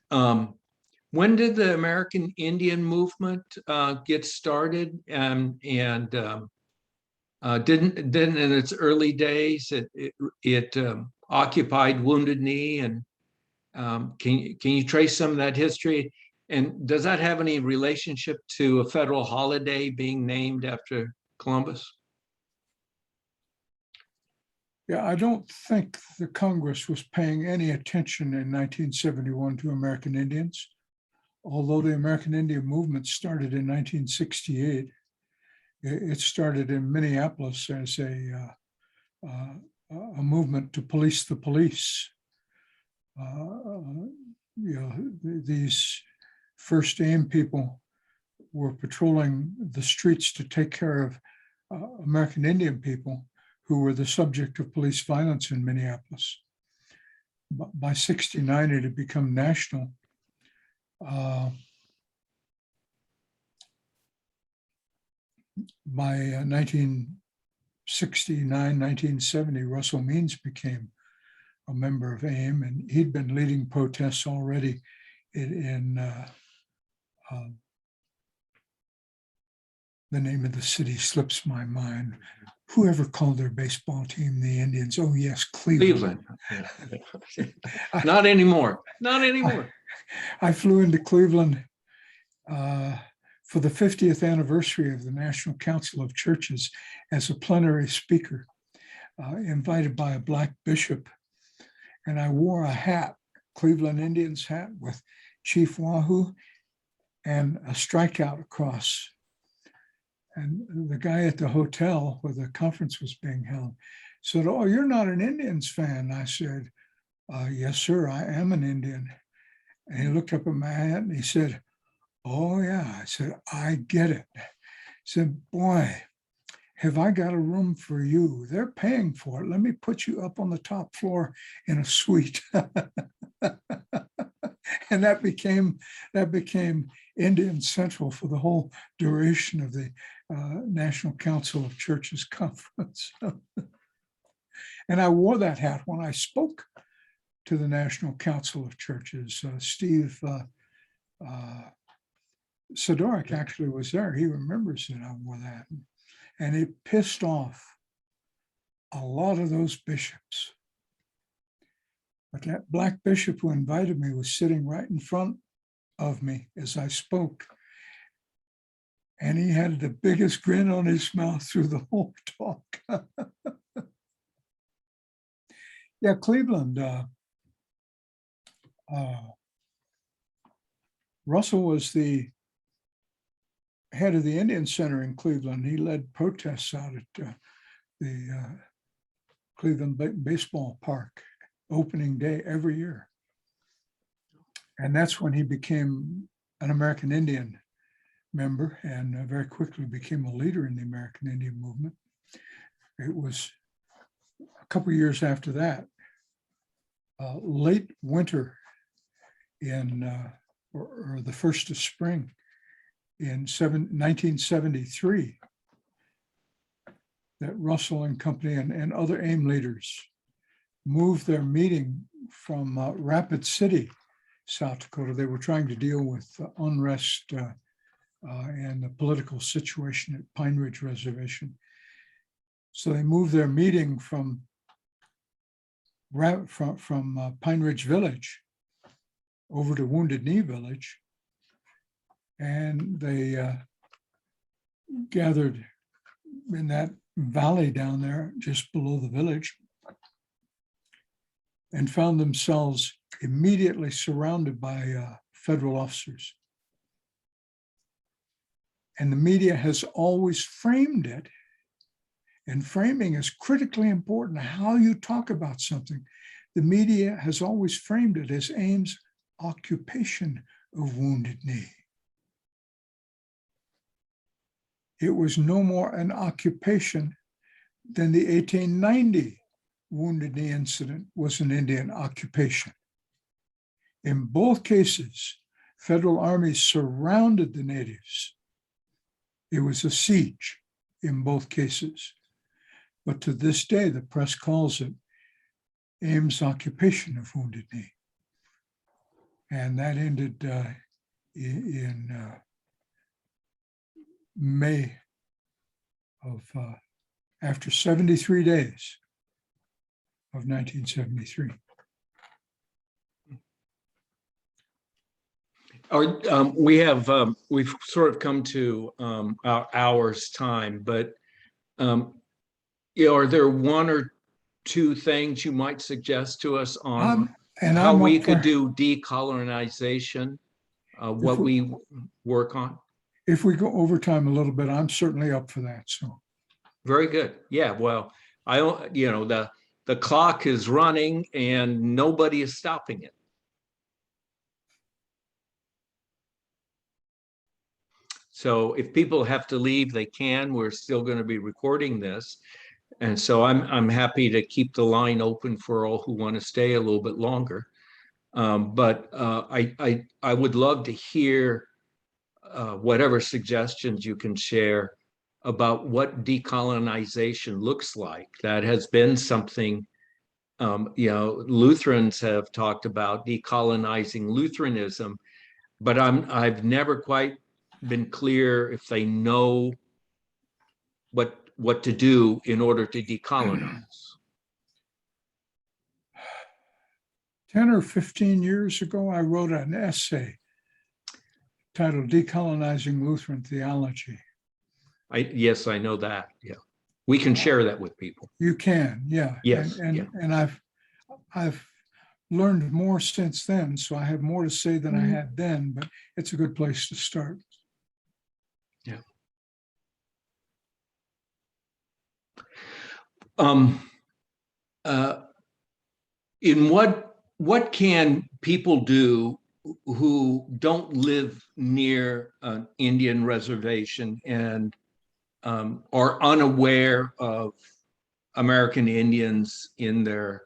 When did the American Indian movement get started? And didn't in its early days it occupied Wounded Knee, and can you trace some of that history? And does that have any relationship to a federal holiday being named after Columbus? Yeah, I don't think the Congress was paying any attention in 1971 to American Indians, although the American Indian movement started in 1968. It started in Minneapolis as a movement to police the police. These First AIM people were patrolling the streets to take care of American Indian people who were the subject of police violence in Minneapolis. By '69, it had become national. By 1969, 1970, Russell Means became a member of AIM, and he'd been leading protests already in the name of the city slips my mind. Whoever called their baseball team the Indians? Oh yes, Cleveland. Not anymore. Not anymore. I flew into Cleveland for the 50th anniversary of the National Council of Churches as a plenary speaker, invited by a Black bishop. And I wore a hat, Cleveland Indians hat with Chief Wahoo and a strikeout across. And the guy at the hotel where the conference was being held said, "Oh, you're not an Indians fan." I said, "Yes, sir, I am an Indian." And he looked up at my hat and he said, "Oh, yeah." I said, "I get it." He said, "Boy, have I got a room for you. They're paying for it. Let me put you up on the top floor in a suite." And that became Indian Central for the whole duration of the National Council of Churches conference. And I wore that hat when I spoke to the National Council of Churches. Steve Sidorik actually was there. He remembers that I wore that. And it pissed off a lot of those bishops. But that Black bishop who invited me was sitting right in front of me as I spoke. And he had the biggest grin on his mouth through the whole talk. Yeah, Cleveland. Russell was the head of the Indian Center in Cleveland. He led protests out at the Cleveland Baseball Park opening day every year. And that's when he became an American Indian member and very quickly became a leader in the American Indian movement. It was a couple of years after that, late winter or the first of spring in 1973, that Russell and company and other AIM leaders moved their meeting from Rapid City, South Dakota. They were trying to deal with unrest and the political situation at Pine Ridge Reservation. So they moved their meeting from Pine Ridge Village over to Wounded Knee Village, and they gathered in that valley down there just below the village and found themselves immediately surrounded by federal officers. And the media has always framed it, and framing is critically important, how you talk about something. The media has always framed it as AIM's occupation of Wounded Knee. It was no more an occupation than the 1890 Wounded Knee incident was an Indian occupation. In both cases, federal armies surrounded the natives. It was a siege in both cases. But to this day, the press calls it AIM's occupation of Wounded Knee. And that ended in May of, after 73 days of 1973. We've sort of come to our hour's time, but are there one or two things you might suggest to us on how we could do decolonization, what we work on? If we go over time a little bit, I'm certainly up for that. So, very good. Yeah. Well, the clock is running and nobody is stopping it. So if people have to leave, they can. We're still going to be recording this. And so I'm happy to keep the line open for all who want to stay a little bit longer. But I would love to hear whatever suggestions you can share about what decolonization looks like. That has been something, Lutherans have talked about decolonizing Lutheranism, but I've never quite been clear if they know what to do in order to decolonize. 10 or 15 years ago, I wrote an essay titled Decolonizing Lutheran Theology. Yes, I know that. Yeah. We can share that with people. You can, yeah. Yes. And I've learned more since then, so I have more to say than I had then, but it's a good place to start. Yeah. In what can people do who don't live near an Indian reservation and are unaware of American Indians in their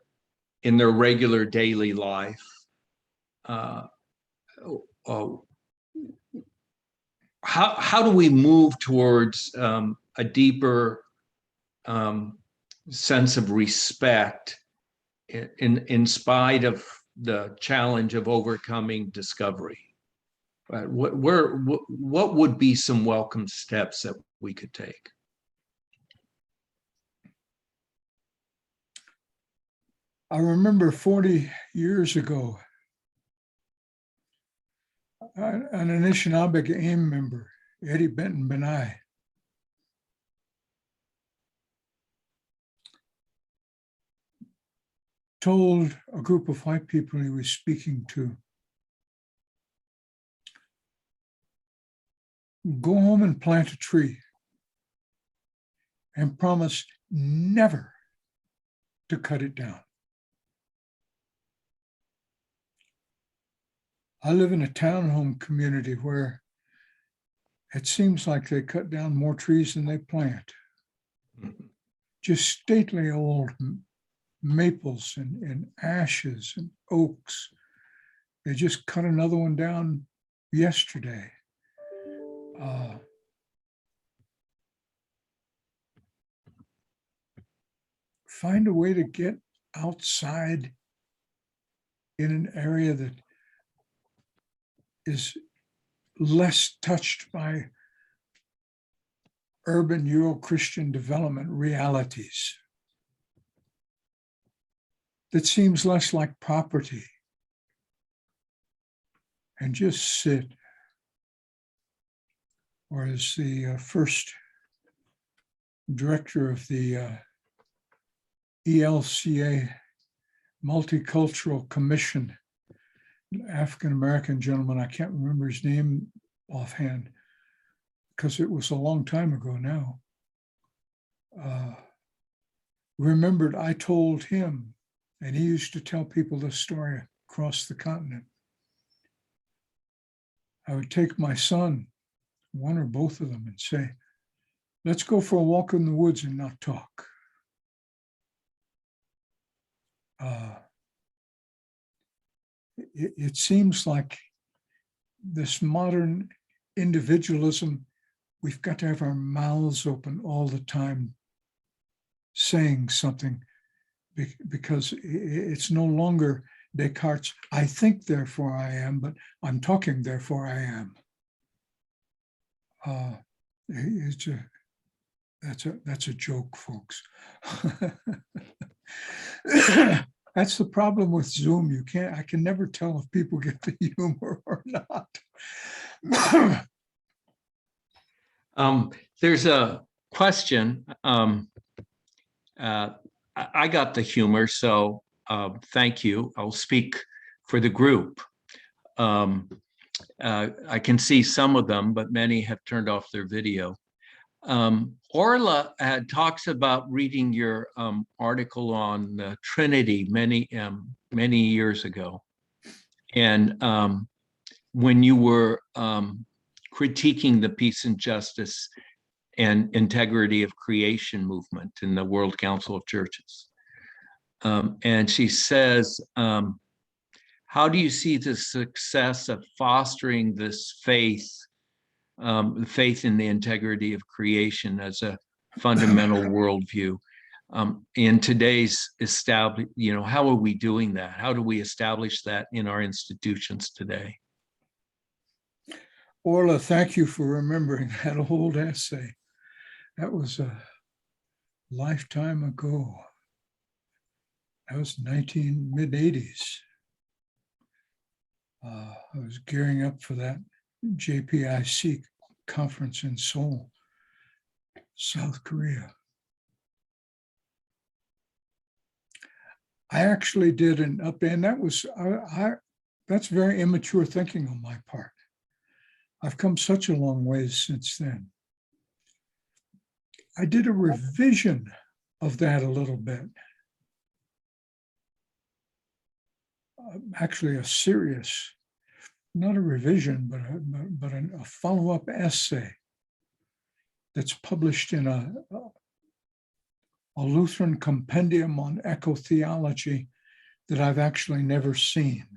regular daily life? How do we move towards a deeper sense of respect in spite of the challenge of overcoming discovery? What would be some welcome steps that we could take? I remember 40 years ago, an Anishinaabe AIM member, Eddie Benton Benai, told a group of white people he was speaking to, go home and plant a tree and promise never to cut it down. I live in a townhome community where it seems like they cut down more trees than they plant. Just stately old maples and ashes and oaks. They just cut another one down yesterday. Find a way to get outside in an area that is less touched by urban Euro-Christian development realities, that seems less like property, and just sit. Or as the first director of the ELCA Multicultural Commission, African-American gentleman, I can't remember his name offhand because it was a long time ago now, remembered I told him, and he used to tell people this story across the continent. I would take my son, one or both of them, and say, let's go for a walk in the woods and not talk. It seems like this modern individualism, we've got to have our mouths open all the time saying something, because it's no longer Descartes' I think, therefore I am, but I'm talking, therefore I am. That's a joke, folks. That's the problem with Zoom. I can never tell if people get the humor or not. There's a question. I got the humor, so thank you. I'll speak for the group. I can see some of them, but many have turned off their video. Orla talks about reading your article on the Trinity many years ago. And when you were critiquing the peace and justice and integrity of creation movement in the World Council of Churches. And she says, how do you see the success of fostering this faith, faith in the integrity of creation as a fundamental worldview in today's established, how are we doing that? How do we establish that in our institutions today? Orla, thank you for remembering that old essay. That was a lifetime ago. That was mid-80s. I was gearing up for that JPIC conference in Seoul, South Korea. I actually did an up-end. That's very immature thinking on my part. I've come such a long ways since then. I did a revision of that a little bit. Actually, a serious, not a revision, but a follow-up essay that's published in a Lutheran compendium on eco-theology that I've actually never seen.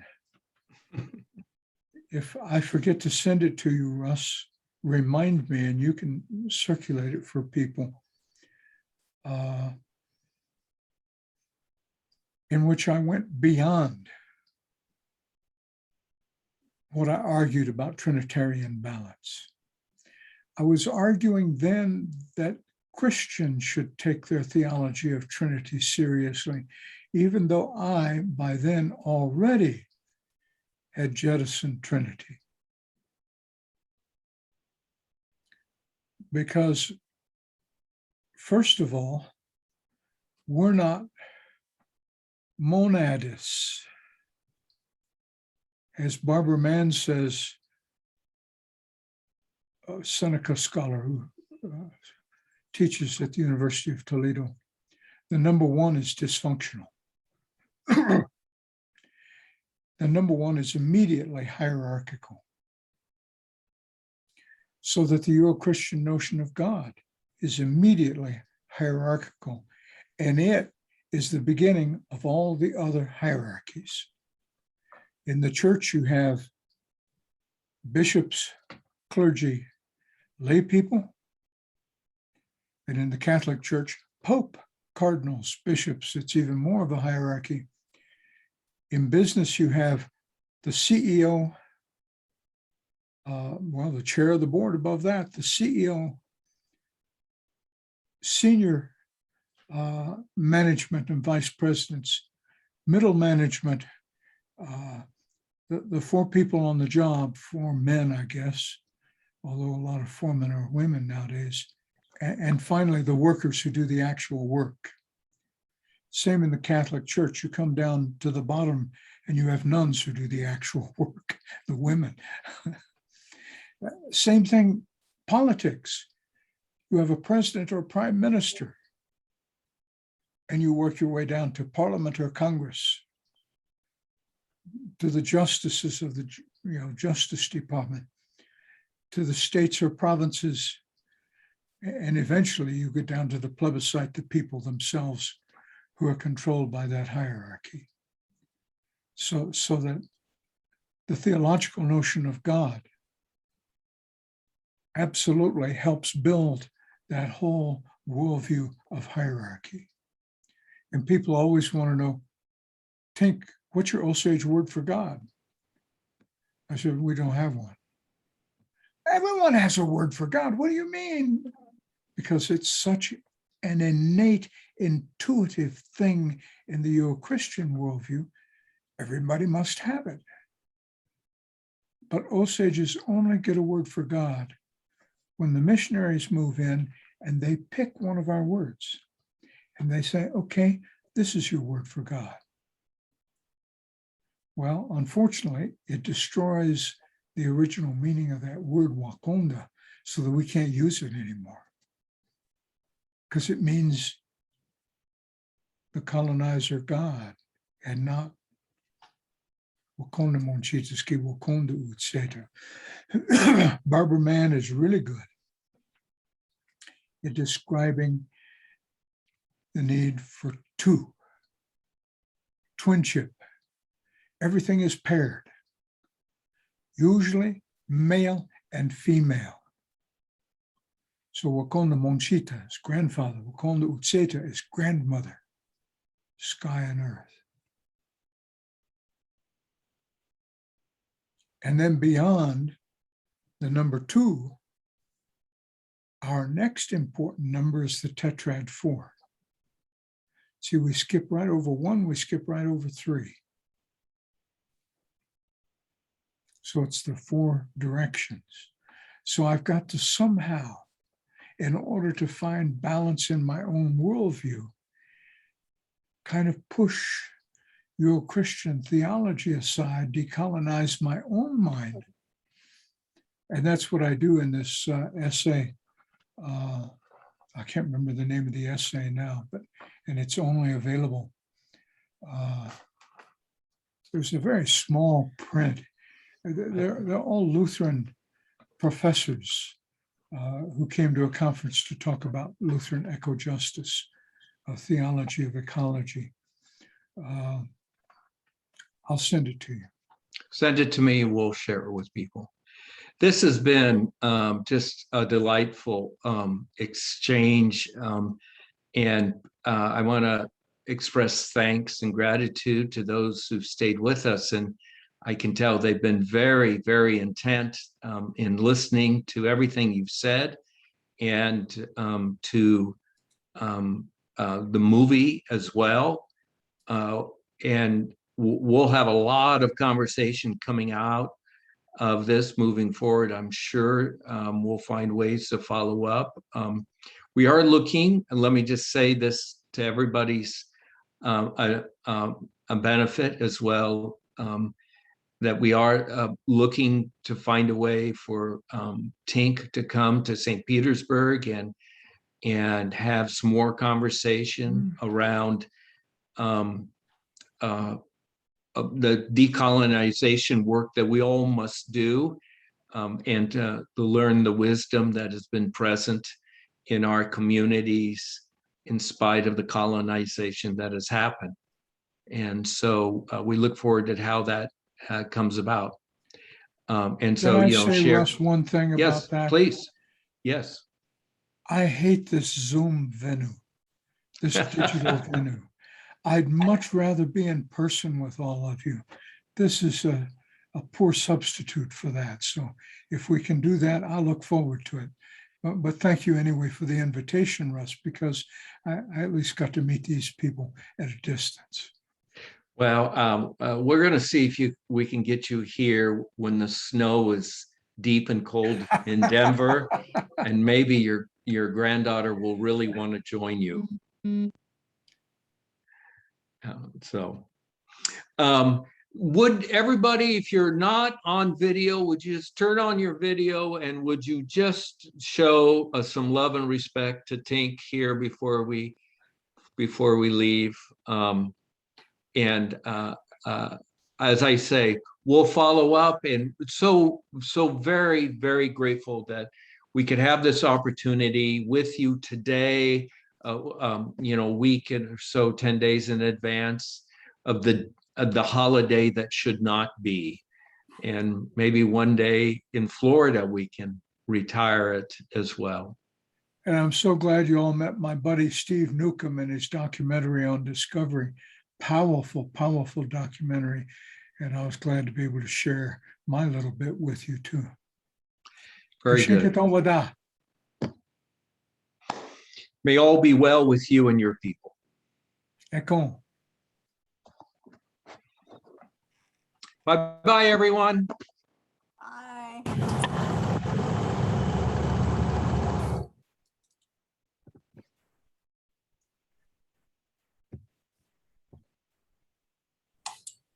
If I forget to send it to you, Russ, remind me and you can circulate it for people. In which I went beyond what I argued about Trinitarian balance. I was arguing then that Christians should take their theology of Trinity seriously, even though I, by then, already had jettisoned Trinity. Because, first of all, we're not monadists. As Barbara Mann says, a Seneca scholar who teaches at the University of Toledo, the number one is dysfunctional. then number one is immediately hierarchical. So that the Euro-Christian notion of God is immediately hierarchical, and it is the beginning of all the other hierarchies. In the church, you have bishops, clergy, lay people, and in the Catholic Church, Pope, cardinals, bishops. It's even more of a hierarchy. In business, you have the CEO, the chair of the board above that, the CEO, senior management and vice presidents, middle management, the four people on the job, four men, I guess, although a lot of foremen are women nowadays, and finally the workers who do the actual work. Same in the Catholic Church. You come down to the bottom and you have nuns who do the actual work, the women. Same thing, politics. You have a president or prime minister, and you work your way down to Parliament or Congress, to the justices of the Justice Department, to the states or provinces, and eventually you get down to the plebiscite, the people themselves, who are controlled by that hierarchy. So that the theological notion of God absolutely helps build that whole worldview of hierarchy. And people always want to know, Tink, what's your Osage word for God? I said, we don't have one. Everyone has a word for God. What do you mean? Because it's such an innate, intuitive thing in the Euro-Christian worldview. Everybody must have it. But Osages only get a word for God when the missionaries move in and they pick one of our words. And they say, okay, this is your word for God. Well, unfortunately, it destroys the original meaning of that word, Wakonda, so that we can't use it anymore. Because it means the colonizer God, and not Wakonda Monchitaski, Wakonda Utseta. Barbara Mann is really good at describing the need for two, twinship. Everything is paired, usually male and female. So Wakonda Monchita is grandfather, Wakonda Utseta is grandmother, sky and earth. And then beyond the number two, our next important number is the tetrad 4. See, we skip right over 1, we skip right over 3. So it's the 4 directions. So I've got to somehow, in order to find balance in my own worldview, kind of push Euro-Christian theology aside, decolonize my own mind. And that's what I do in this essay. I can't remember the name of the essay now, and it's only available. There's a very small print. They're all Lutheran professors who came to a conference to talk about Lutheran eco-justice, theology of ecology. I'll send it to you. Send it to me and we'll share it with people. This has been just a delightful exchange. And I want to express thanks and gratitude to those who've stayed with us. And I can tell they've been very, very intent in listening to everything you've said, and to the movie as well. And we'll have a lot of conversation coming out of this moving forward. I'm sure we'll find ways to follow up. We are looking, and let me just say this to everybody's a benefit as well, that we are looking to find a way for Tink to come to St. Petersburg and have some more conversation around the decolonization work that we all must do, and to learn the wisdom that has been present in our communities in spite of the colonization that has happened. And so we look forward to how that comes about. And so, Can I you know, say, share. Russ, one thing Yes, about that? please. Yes. I hate this Zoom venue, this digital venue. I'd much rather be in person with all of you. This is a poor substitute for that. So if we can do that, I look forward to it. But thank you anyway for the invitation, Russ, because I at least got to meet these people at a distance. Well, we're going to see if we can get you here when the snow is deep and cold in Denver, and maybe your granddaughter will really want to join you. Would everybody, if you're not on video, would you just turn on your video, and would you just show some love and respect to Tink here before we leave? As I say, we'll follow up, and so very, very grateful that we could have this opportunity with you today, you know, a week or so, 10 days in advance of the holiday that should not be. And maybe one day in Florida, we can retire it as well. And I'm so glad you all met my buddy, Steve Newcomb, and his documentary on Discovery. Powerful, powerful documentary. And I was glad to be able to share my little bit with you too. Very good. May all be well with you and your people. Echo. Bye-bye, everyone.